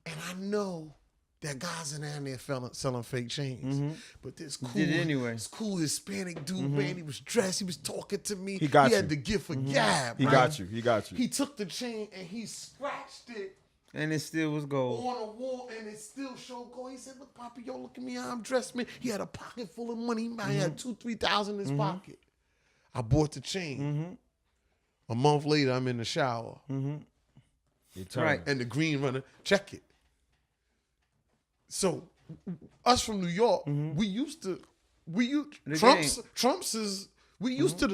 [SPEAKER 4] And I know that guys in there selling fake chains. But this cool,
[SPEAKER 3] Did it anyway.
[SPEAKER 4] this cool Hispanic dude, man, he was dressed, he was talking to me.
[SPEAKER 2] He got
[SPEAKER 4] He had
[SPEAKER 2] you.
[SPEAKER 4] the gift of gab.
[SPEAKER 2] He
[SPEAKER 4] right?
[SPEAKER 2] got you. He got you.
[SPEAKER 4] He took the chain and he scratched it
[SPEAKER 3] And it still was gold.
[SPEAKER 4] on a wall and it still showed gold. He said, look, Poppy, yo, look at me how I'm dressed, man. He had a pocket full of money. He had $2,000-3,000 in his pocket. I bought the chain. A month later, I'm in the shower.
[SPEAKER 3] Right.
[SPEAKER 4] And the green runner, check it. So, us from New York, we used to the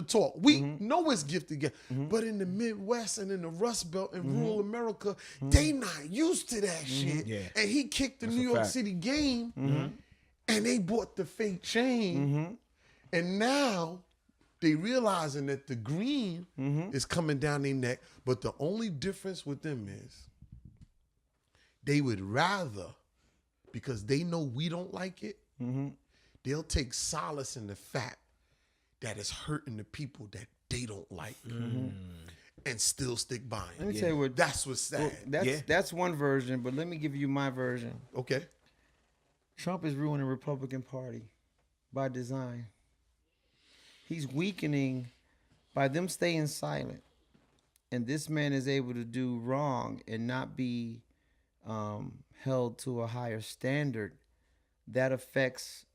[SPEAKER 4] talk. We know it's gifted, but in the Midwest and in the Rust Belt and rural America, they not used to that shit.
[SPEAKER 2] Yeah.
[SPEAKER 4] And he kicked the New York
[SPEAKER 2] fact.
[SPEAKER 4] City game, and they bought the fake chain, and now they realizing that the green is coming down their neck. But the only difference with them is they would rather, because they know we don't like it, they'll take solace in the fact that it's hurting the people that they don't like and still stick by
[SPEAKER 3] Let
[SPEAKER 4] it.
[SPEAKER 3] me tell you what.
[SPEAKER 4] That's what's sad.
[SPEAKER 3] That's one version, but let me give you my version.
[SPEAKER 4] Okay.
[SPEAKER 3] Trump is ruining the Republican Party by design. He's weakening by them staying silent. And this man is able to do wrong and not be held to a higher standard. That affects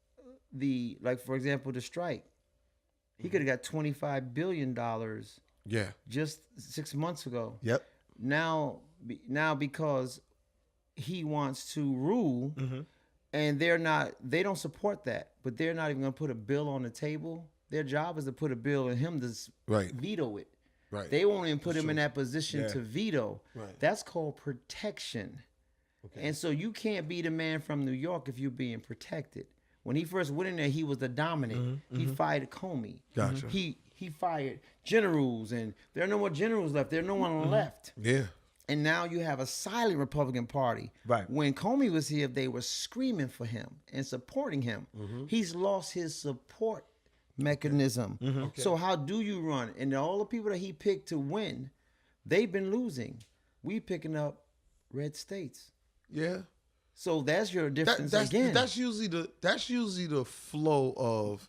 [SPEAKER 3] like, for example, the strike. He could have got $25 billion
[SPEAKER 4] Yeah.
[SPEAKER 3] just 6 months ago.
[SPEAKER 4] Yep.
[SPEAKER 3] Now because he wants to rule, and they don't support that, but they're not even going to put a bill on the table. Their job is to put a bill and him to
[SPEAKER 4] Right.
[SPEAKER 3] veto it.
[SPEAKER 4] Right.
[SPEAKER 3] They won't even put him in that position
[SPEAKER 2] Yeah.
[SPEAKER 3] to veto.
[SPEAKER 4] Right.
[SPEAKER 3] That's called protection.
[SPEAKER 4] Okay.
[SPEAKER 3] And so you can't be the man from New York if you're being protected. When he first went in there, he was the dominant. He fired Comey.
[SPEAKER 4] Gotcha.
[SPEAKER 3] He fired generals, and there are no more generals left. There are no one left.
[SPEAKER 4] Yeah.
[SPEAKER 3] And now you have a silent Republican Party.
[SPEAKER 2] Right.
[SPEAKER 3] When Comey was here, they were screaming for him and supporting him. He's lost his support mechanism. So how do you run? And all the people that he picked to win, they've been losing. We picking up red states.
[SPEAKER 4] Yeah.
[SPEAKER 3] So that's your difference
[SPEAKER 4] That's
[SPEAKER 3] again.
[SPEAKER 4] that's usually the flow of,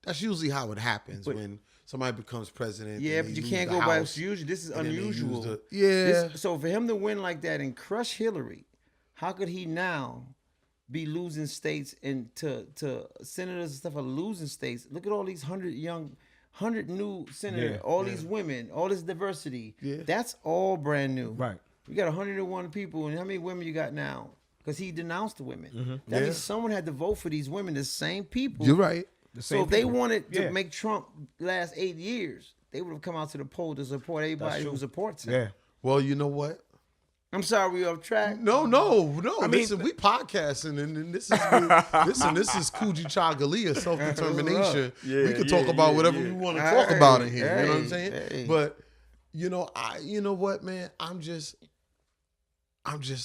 [SPEAKER 4] that's usually how it happens when somebody becomes president.
[SPEAKER 3] Yeah,
[SPEAKER 4] and
[SPEAKER 3] but
[SPEAKER 4] they
[SPEAKER 3] you
[SPEAKER 4] lose
[SPEAKER 3] can't
[SPEAKER 4] the
[SPEAKER 3] go by
[SPEAKER 4] House,
[SPEAKER 3] usual. This is
[SPEAKER 4] and then they use
[SPEAKER 3] unusual.
[SPEAKER 4] yeah.
[SPEAKER 3] So for him to win like that and crush Hillary, how could he now be losing states and to senators and stuff are losing states? Look at all these 100 new senators, these women, all this diversity.
[SPEAKER 4] Yeah.
[SPEAKER 3] That's all brand new.
[SPEAKER 2] Right.
[SPEAKER 3] We got 101 people, and how many women you got now? Because he denounced the women. That
[SPEAKER 4] Yeah.
[SPEAKER 3] means someone had to vote for these women, the same people.
[SPEAKER 4] You're right.
[SPEAKER 3] So if they
[SPEAKER 2] people.
[SPEAKER 3] wanted to
[SPEAKER 2] Yeah.
[SPEAKER 3] make Trump last 8 years, they would have come out to the poll to support everybody who supports him.
[SPEAKER 2] Yeah.
[SPEAKER 4] Well, you know what?
[SPEAKER 3] I'm sorry we off track.
[SPEAKER 4] No.
[SPEAKER 2] I mean-
[SPEAKER 4] listen, we podcasting, and this is this is Coogee Chagalia, self-determination.
[SPEAKER 2] Yeah,
[SPEAKER 4] we can
[SPEAKER 2] yeah,
[SPEAKER 4] talk about
[SPEAKER 2] yeah,
[SPEAKER 4] whatever
[SPEAKER 2] yeah.
[SPEAKER 4] we want to talk about in here. You know what I'm
[SPEAKER 3] Hey,
[SPEAKER 4] saying?
[SPEAKER 3] hey.
[SPEAKER 4] But you know what, man? I'm just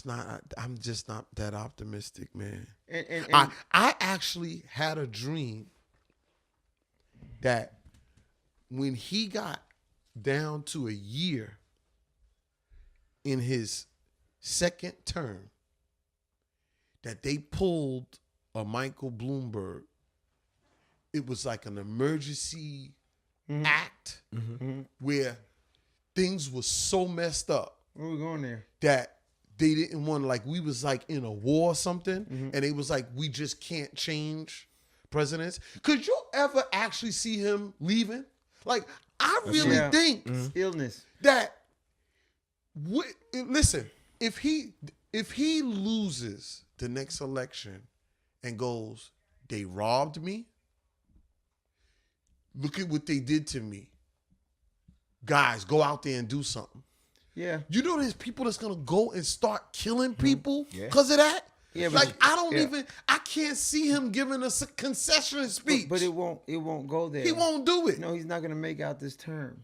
[SPEAKER 4] not that optimistic, man.
[SPEAKER 3] And
[SPEAKER 4] I actually had a dream that when he got down to a year in his second term, that they pulled a Michael Bloomberg. It was like an emergency act where things were so messed up
[SPEAKER 3] where we going there?
[SPEAKER 4] that they didn't want to, like, we was like in a war or something, and it was like, we just can't change presidents. Could you ever actually see him leaving? Like, I really
[SPEAKER 3] Yeah.
[SPEAKER 4] think
[SPEAKER 3] Illness.
[SPEAKER 4] that, listen, if he loses the next election and goes, they robbed me, look at what they did to me. Guys, go out there and do something.
[SPEAKER 3] Yeah.
[SPEAKER 4] You know there's people that's gonna go and start killing people
[SPEAKER 2] Yeah.
[SPEAKER 4] because of that?
[SPEAKER 3] Yeah, but
[SPEAKER 4] like I don't
[SPEAKER 3] yeah.
[SPEAKER 4] even I can't see him giving us a concession speech.
[SPEAKER 3] But it won't go there.
[SPEAKER 4] He won't do it.
[SPEAKER 3] No, he's not gonna make out this term.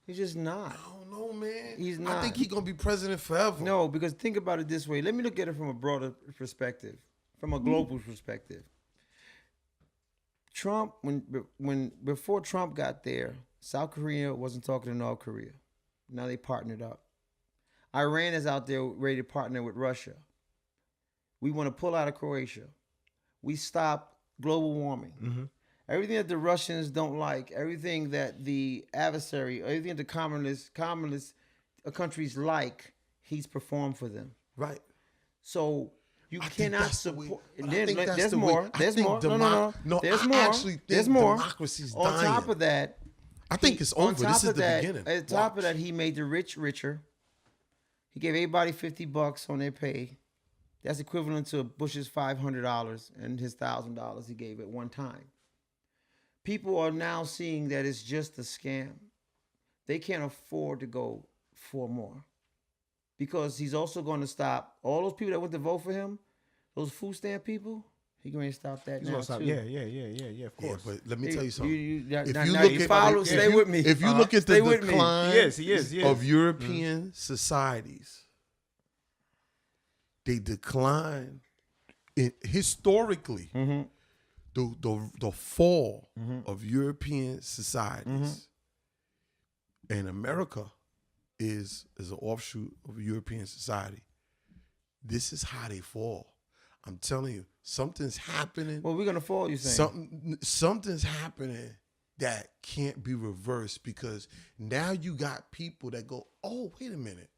[SPEAKER 3] He's just not.
[SPEAKER 4] I don't know, man.
[SPEAKER 3] He's
[SPEAKER 4] I
[SPEAKER 3] not.
[SPEAKER 4] think he's gonna be president forever.
[SPEAKER 3] No, because think about it this way. Let me look at it from a broader perspective, from a global perspective. Trump, before Trump got there, South Korea wasn't talking to North Korea. Now they partnered up. Iran is out there ready to partner with Russia. We want to pull out of Croatia. We stop global warming. Everything that the Russians don't like, everything that the adversary, everything that the communist countries like, he's performed for them.
[SPEAKER 4] Right.
[SPEAKER 3] So you
[SPEAKER 4] I think
[SPEAKER 3] cannot
[SPEAKER 4] that's the way-
[SPEAKER 3] support.
[SPEAKER 4] but I think that's
[SPEAKER 3] There's
[SPEAKER 4] the way-
[SPEAKER 3] more.
[SPEAKER 4] I
[SPEAKER 3] There's
[SPEAKER 4] think
[SPEAKER 3] more. No.
[SPEAKER 4] No,
[SPEAKER 3] There's
[SPEAKER 4] I
[SPEAKER 3] more.
[SPEAKER 4] actually think
[SPEAKER 3] There's more.
[SPEAKER 4] democracy's
[SPEAKER 3] On top
[SPEAKER 4] dying.
[SPEAKER 3] of that,
[SPEAKER 4] I think it's over. This is the
[SPEAKER 3] that,
[SPEAKER 4] beginning.
[SPEAKER 3] On top of
[SPEAKER 4] Watch.
[SPEAKER 3] that, he made the rich richer. He gave everybody $50 on their pay. That's equivalent to Bush's $500 and his $1,000 he gave at one time. People are now seeing that it's just a scam. They can't afford to go for more because he's also going to stop all those people that went to vote for him, those food stamp people. He's going to stop that
[SPEAKER 2] He's
[SPEAKER 3] now
[SPEAKER 2] gonna stop.
[SPEAKER 3] too.
[SPEAKER 2] Yeah, of
[SPEAKER 4] Yeah,
[SPEAKER 2] course.
[SPEAKER 4] but let me
[SPEAKER 3] Hey,
[SPEAKER 4] tell you something. If
[SPEAKER 3] now
[SPEAKER 4] you
[SPEAKER 3] you
[SPEAKER 4] look at
[SPEAKER 3] follow,
[SPEAKER 4] if
[SPEAKER 3] stay
[SPEAKER 4] you-
[SPEAKER 3] with me.
[SPEAKER 4] If you look at
[SPEAKER 3] Stay
[SPEAKER 4] the
[SPEAKER 3] with me.
[SPEAKER 4] decline
[SPEAKER 2] He is.
[SPEAKER 4] of European societies, they decline historically.
[SPEAKER 3] Mm-hmm.
[SPEAKER 4] The fall of European societies, and America is an offshoot of European society. This is how they fall. I'm telling you, something's happening.
[SPEAKER 3] Well, we're going to fall, you saying?
[SPEAKER 4] Something's happening that can't be reversed because now you got people that go, oh, wait a minute.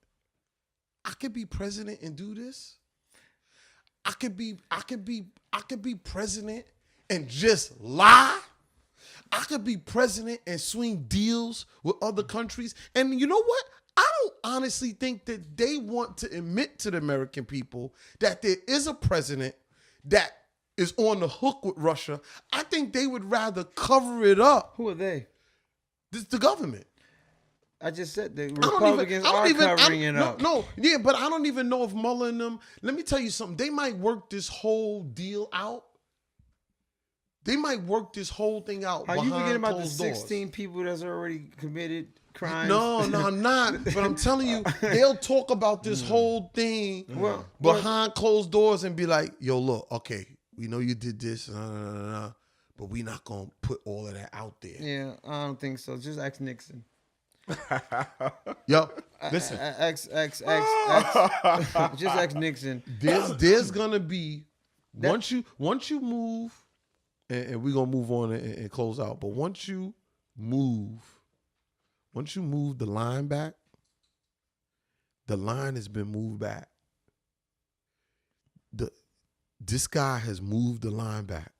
[SPEAKER 4] I could be president and do this. I could be president and just lie. I could be president and swing deals with other countries. And you know what? I don't honestly think that they want to admit to the American people that there is a president that is on the hook with Russia. I think they would rather cover it up.
[SPEAKER 3] Who are they?
[SPEAKER 4] This the government.
[SPEAKER 3] I just said the
[SPEAKER 4] I don't
[SPEAKER 3] Republicans are covering it up.
[SPEAKER 4] No, yeah, but I don't even know if Mueller and them. Let me tell you something. They might work this whole deal out. They might work this whole thing out.
[SPEAKER 3] Are you forgetting about the
[SPEAKER 4] closed doors.
[SPEAKER 3] 16 people that's already committed crimes?
[SPEAKER 4] No, I'm not. But I'm telling you, they'll talk about this whole thing
[SPEAKER 3] Well,
[SPEAKER 4] behind closed doors and be like, yo, look, okay, we know you did this, but we not going to put all of that out there.
[SPEAKER 3] Yeah, I don't think so. Just ask Nixon.
[SPEAKER 4] Yo, listen,
[SPEAKER 3] Just ask Nixon.
[SPEAKER 4] there's going to be, once you move, and we're going to move on and close out, but once you move the line back, the line has been moved back. This guy has moved the line back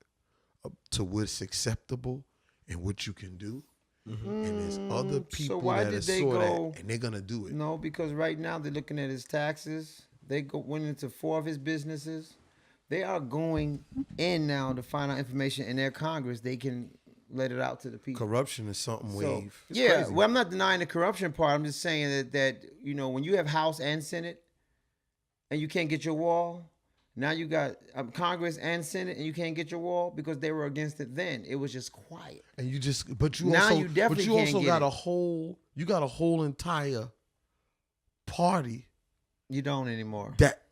[SPEAKER 4] up to what's acceptable and what you can do. And there's other people
[SPEAKER 3] why
[SPEAKER 4] that
[SPEAKER 3] did
[SPEAKER 4] are
[SPEAKER 3] they
[SPEAKER 4] saw
[SPEAKER 3] go-
[SPEAKER 4] that, and they're gonna do it.
[SPEAKER 3] No, because right now they're looking at his taxes. They went into 4 of his businesses. They are going in now to find out information in their Congress. They can let it out to the people.
[SPEAKER 4] Corruption is something
[SPEAKER 3] So,
[SPEAKER 4] wave. It's
[SPEAKER 3] yeah,
[SPEAKER 4] crazy.
[SPEAKER 3] well, I'm not denying the corruption part. I'm just saying that you know, when you have House and Senate, and you can't get your wall, now you got Congress and Senate, and you can't get your wall because they were against it then. It was just quiet.
[SPEAKER 4] And you just, but you
[SPEAKER 3] Now
[SPEAKER 4] also,
[SPEAKER 3] you definitely
[SPEAKER 4] but you
[SPEAKER 3] can't
[SPEAKER 4] also
[SPEAKER 3] get
[SPEAKER 4] got
[SPEAKER 3] it.
[SPEAKER 4] you got a whole entire party
[SPEAKER 3] You don't anymore.
[SPEAKER 4] that,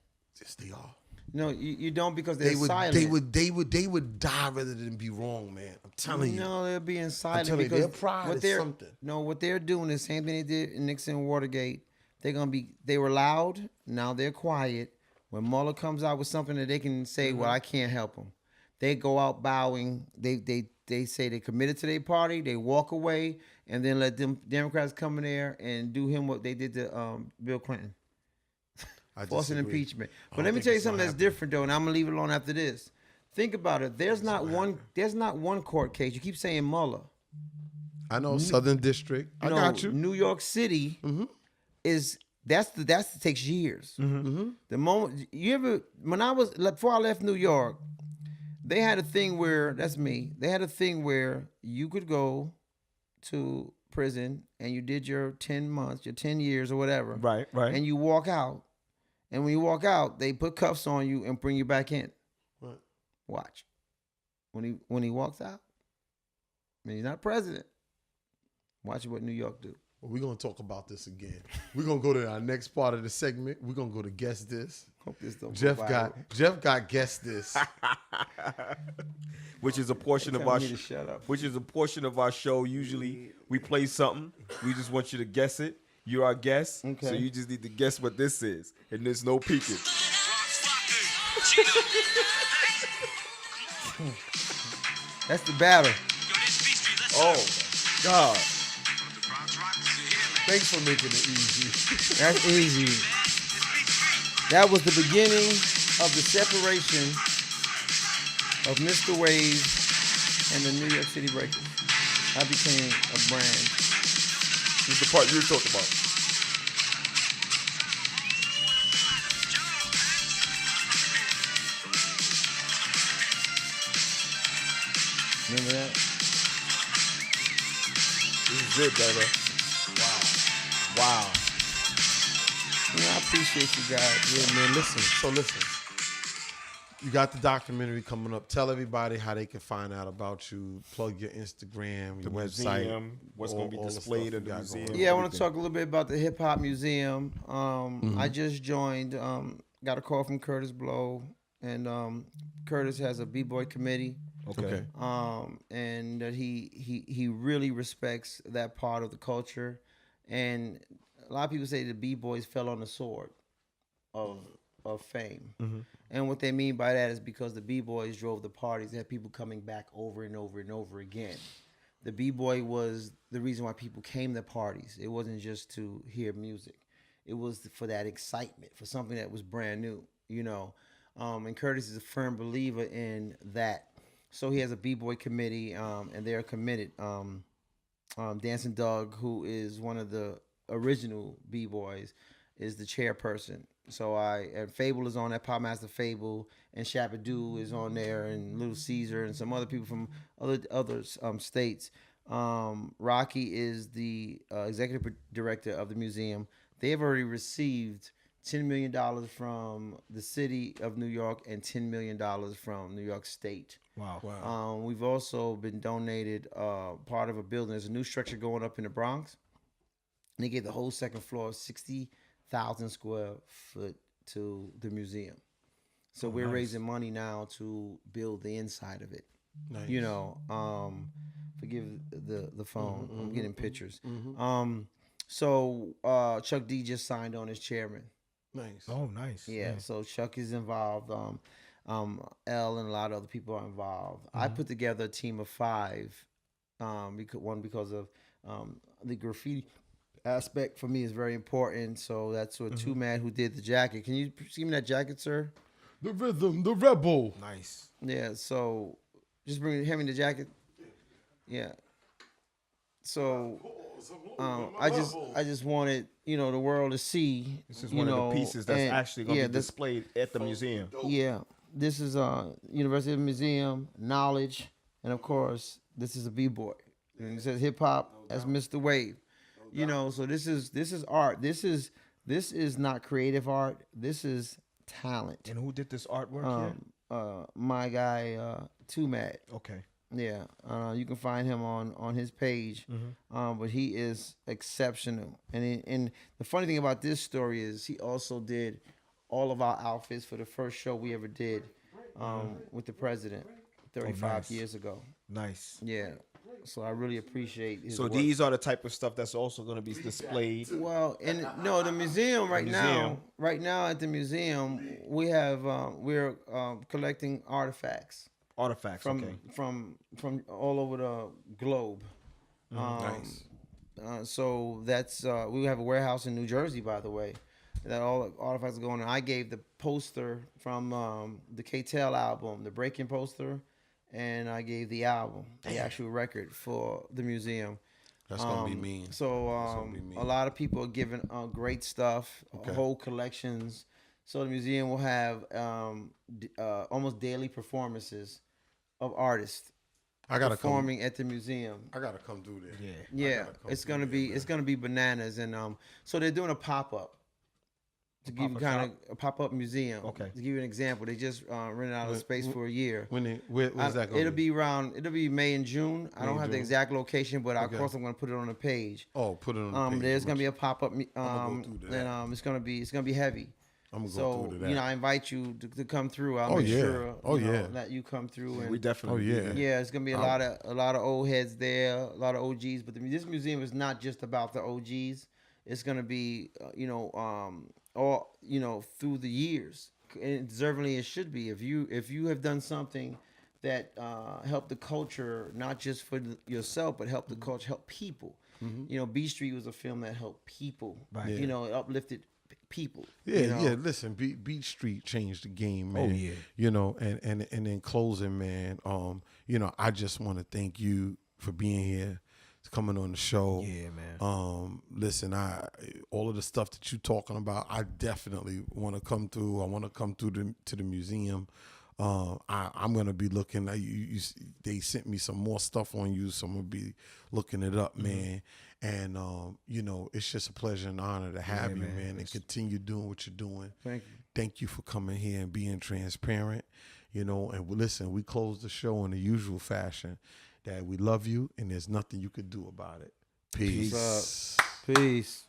[SPEAKER 4] yes, they are.
[SPEAKER 3] No, you don't because they're
[SPEAKER 4] They would,
[SPEAKER 3] silent.
[SPEAKER 4] they would die rather than be wrong, man. I'm telling you.
[SPEAKER 3] No, they're being silent
[SPEAKER 4] telling you,
[SPEAKER 3] because
[SPEAKER 4] their pride
[SPEAKER 3] what
[SPEAKER 4] is
[SPEAKER 3] they're
[SPEAKER 4] something.
[SPEAKER 3] no, what they're doing is same thing they did in Nixon and Watergate. They were loud, now they're quiet. When Mueller comes out with something that they can say, well, I can't help them. They go out bowing. They say they committed to their party. They walk away, and then let them Democrats come in there and do him what they did to Bill Clinton.
[SPEAKER 4] I
[SPEAKER 3] Forcing
[SPEAKER 4] disagree.
[SPEAKER 3] impeachment.
[SPEAKER 4] I
[SPEAKER 3] But
[SPEAKER 4] don't
[SPEAKER 3] let me
[SPEAKER 4] think
[SPEAKER 3] tell you
[SPEAKER 4] it's gonna
[SPEAKER 3] something that's
[SPEAKER 4] happen.
[SPEAKER 3] different though, and I'm gonna leave it alone after this. Think about it. There's not one court case. You keep saying Mueller.
[SPEAKER 4] I know Southern District. I
[SPEAKER 3] No,
[SPEAKER 4] got you.
[SPEAKER 3] New York City is that takes years. The moment before I left New York, they had a thing where that's me. They had a thing where you could go to prison and you did your 10 months, your 10 years or whatever.
[SPEAKER 2] Right.
[SPEAKER 3] And you walk out. And when you walk out, they put cuffs on you and bring you back in.
[SPEAKER 4] Right.
[SPEAKER 3] Watch. When he walks out, I mean, he's not president. Watch what New York do.
[SPEAKER 4] Well, we're going to talk about this again. We're going to go to our next part of the segment. We're going to go to Guess This.
[SPEAKER 3] Hope this don't
[SPEAKER 4] Jeff
[SPEAKER 3] go
[SPEAKER 4] got
[SPEAKER 3] viral.
[SPEAKER 4] Jeff got Guess This.
[SPEAKER 5] Which is a portion of
[SPEAKER 3] Tell
[SPEAKER 5] our
[SPEAKER 3] me to shut up.
[SPEAKER 5] which is a portion of our show. Usually we play something. We just want you to guess it. You're our guest,
[SPEAKER 3] Okay.
[SPEAKER 5] so you just need to guess what this is, and there's no peeking.
[SPEAKER 3] That's the battle.
[SPEAKER 5] Oh God!
[SPEAKER 4] Thanks for making it easy.
[SPEAKER 3] That's easy. That was the beginning of the separation of Mr. Wave and the New York City Breakers. I became a brand.
[SPEAKER 5] This is the part you're talking about.
[SPEAKER 3] Remember that?
[SPEAKER 5] This is it, brother. Wow.
[SPEAKER 3] You know, I appreciate you guys.
[SPEAKER 4] Yeah, man, listen. You got the documentary coming up. Tell everybody how they can find out about you. Plug your Instagram, your website.
[SPEAKER 5] Museum, what's going to be
[SPEAKER 4] all the
[SPEAKER 5] displayed
[SPEAKER 4] stuff
[SPEAKER 5] at the
[SPEAKER 4] you got
[SPEAKER 5] museum.
[SPEAKER 4] going.
[SPEAKER 3] Yeah, I want to talk a little bit about the Hip Hop Museum. I just joined. Got a call from Curtis Blow, and Curtis has a b-boy committee.
[SPEAKER 5] Okay.
[SPEAKER 3] And that he really respects that part of the culture. And a lot of people say the b-boys fell on the sword of fame. And what they mean by that is because the b-boys drove the parties, they had people coming back over and over and over again. The b-boy was the reason why people came to parties. It wasn't just to hear music. It was for that excitement, for something that was brand new, you know. And Curtis is a firm believer in that. So he has a b-boy committee, and they're committed. Dancing Doug, who is one of the original b-boys, is the chairperson. So and Fable is on that, Popmaster Fable, and Shabba-Doo is on there, and Little Caesar, and some other people from other states. Rocky is the executive director of the museum. They have already received $10 million from the city of New York and $10 million from New York State.
[SPEAKER 2] Wow.
[SPEAKER 3] We've also been donated part of a building. There's a new structure going up in the Bronx. And they gave the whole second floor 60,000 square foot to the museum. So we're raising money now to build the inside of it.
[SPEAKER 4] Nice.
[SPEAKER 3] You know, forgive the phone. I'm getting pictures. So Chuck D just signed on as chairman.
[SPEAKER 4] Nice.
[SPEAKER 2] Oh, nice.
[SPEAKER 3] Yeah, so Chuck is involved. L and a lot of other people are involved. I put together a team of 5. Because of the graffiti aspect for me is very important. So that's what Two Man who did the jacket. Can you see me that jacket, sir?
[SPEAKER 4] The rhythm, the rebel.
[SPEAKER 2] Nice.
[SPEAKER 3] Yeah. So just hand me the jacket. Yeah. So I just wanted the world to see.
[SPEAKER 5] This is one of the pieces that's actually going to be
[SPEAKER 3] this.
[SPEAKER 5] displayed at the museum.
[SPEAKER 3] Yeah, this is University of Museum, Knowledge, and of course, this is a b-boy. And it says hip hop as Mr. Wave. So this is art. This is not creative art. This is talent.
[SPEAKER 5] And who did this artwork here?
[SPEAKER 3] My guy, Too Mad.
[SPEAKER 2] Okay.
[SPEAKER 3] Yeah, you can find him on his page, but he is exceptional. And the funny thing about this story is he also did all of our outfits for the first show we ever did with the president 35 years ago.
[SPEAKER 2] Nice.
[SPEAKER 3] Yeah, so I really appreciate his
[SPEAKER 5] So
[SPEAKER 3] work.
[SPEAKER 5] these are the type of stuff that's also going to be displayed.
[SPEAKER 3] Well, and no, the museum right now at the museum we have we're collecting artifacts.
[SPEAKER 5] Artifacts,
[SPEAKER 3] from all over the globe.
[SPEAKER 4] Nice.
[SPEAKER 3] So that's we have a warehouse in New Jersey, by the way, that all the artifacts are going on. I gave the poster from the K-Tel album, the Breaking poster, and I gave the album, the actual record for the museum.
[SPEAKER 4] That's gonna be mean.
[SPEAKER 3] So
[SPEAKER 4] gonna be mean.
[SPEAKER 3] a lot of people are giving great stuff, whole collections. So the museum will have almost daily performances of artists
[SPEAKER 4] I gotta come.
[SPEAKER 3] performing at the museum.
[SPEAKER 4] I gotta come through there.
[SPEAKER 2] Yeah.
[SPEAKER 3] Yeah,
[SPEAKER 4] gotta come
[SPEAKER 3] it's
[SPEAKER 4] through
[SPEAKER 3] gonna
[SPEAKER 4] there,
[SPEAKER 3] be
[SPEAKER 4] man.
[SPEAKER 3] it's gonna be bananas, and so they're doing a pop up. To give you
[SPEAKER 2] pop-up
[SPEAKER 3] kind of a pop up museum.
[SPEAKER 2] Okay.
[SPEAKER 3] To give you an example, they just rented out a space for a year.
[SPEAKER 4] Where's that going?
[SPEAKER 3] It'll be May and June. I don't
[SPEAKER 4] and
[SPEAKER 3] have the
[SPEAKER 4] June.
[SPEAKER 3] exact location, but of
[SPEAKER 4] Okay.
[SPEAKER 3] course I'm gonna put it on the page.
[SPEAKER 4] Oh, put it on the page.
[SPEAKER 3] There's gonna be a pop up,
[SPEAKER 4] I'ma go through that.
[SPEAKER 3] and it's gonna be heavy.
[SPEAKER 4] I'm gonna go
[SPEAKER 3] So
[SPEAKER 4] through to that.
[SPEAKER 3] you know, I invite you to come through. I'll
[SPEAKER 4] Oh,
[SPEAKER 3] make
[SPEAKER 4] yeah.
[SPEAKER 3] sure
[SPEAKER 4] Oh,
[SPEAKER 3] you know,
[SPEAKER 4] yeah.
[SPEAKER 3] that you come through. And
[SPEAKER 5] We definitely.
[SPEAKER 4] Oh,
[SPEAKER 5] do
[SPEAKER 4] yeah.
[SPEAKER 5] that.
[SPEAKER 3] yeah, it's gonna be a lot of old heads there, a lot of OGs. But this museum is not just about the OGs. It's gonna be all through the years, and deservingly it should be. If you have done something that helped the culture, not just for yourself, but help the culture, help people. You know, B Street was a film that helped people.
[SPEAKER 2] Right.
[SPEAKER 3] You know, it uplifted people.
[SPEAKER 4] Yeah,
[SPEAKER 3] you know?
[SPEAKER 4] yeah. Listen, Beach Street changed the game, man.
[SPEAKER 2] Oh, yeah.
[SPEAKER 4] You know, and in closing, man, you know, I just want to thank you for being here, coming on the show.
[SPEAKER 2] Yeah, man.
[SPEAKER 4] Listen, all of the stuff that you're talking about, I definitely want to come through. I want to come through to the museum. I'm gonna be looking. They sent me some more stuff on you, so I'm gonna be looking it up, man. And you know, it's just a pleasure and honor to have you, man, and continue doing what you're doing.
[SPEAKER 3] Thank you.
[SPEAKER 4] Thank you for coming here and being transparent. You know, and listen, we close the show in the usual fashion that we love you and there's nothing you could do about it. Peace.
[SPEAKER 3] Peace.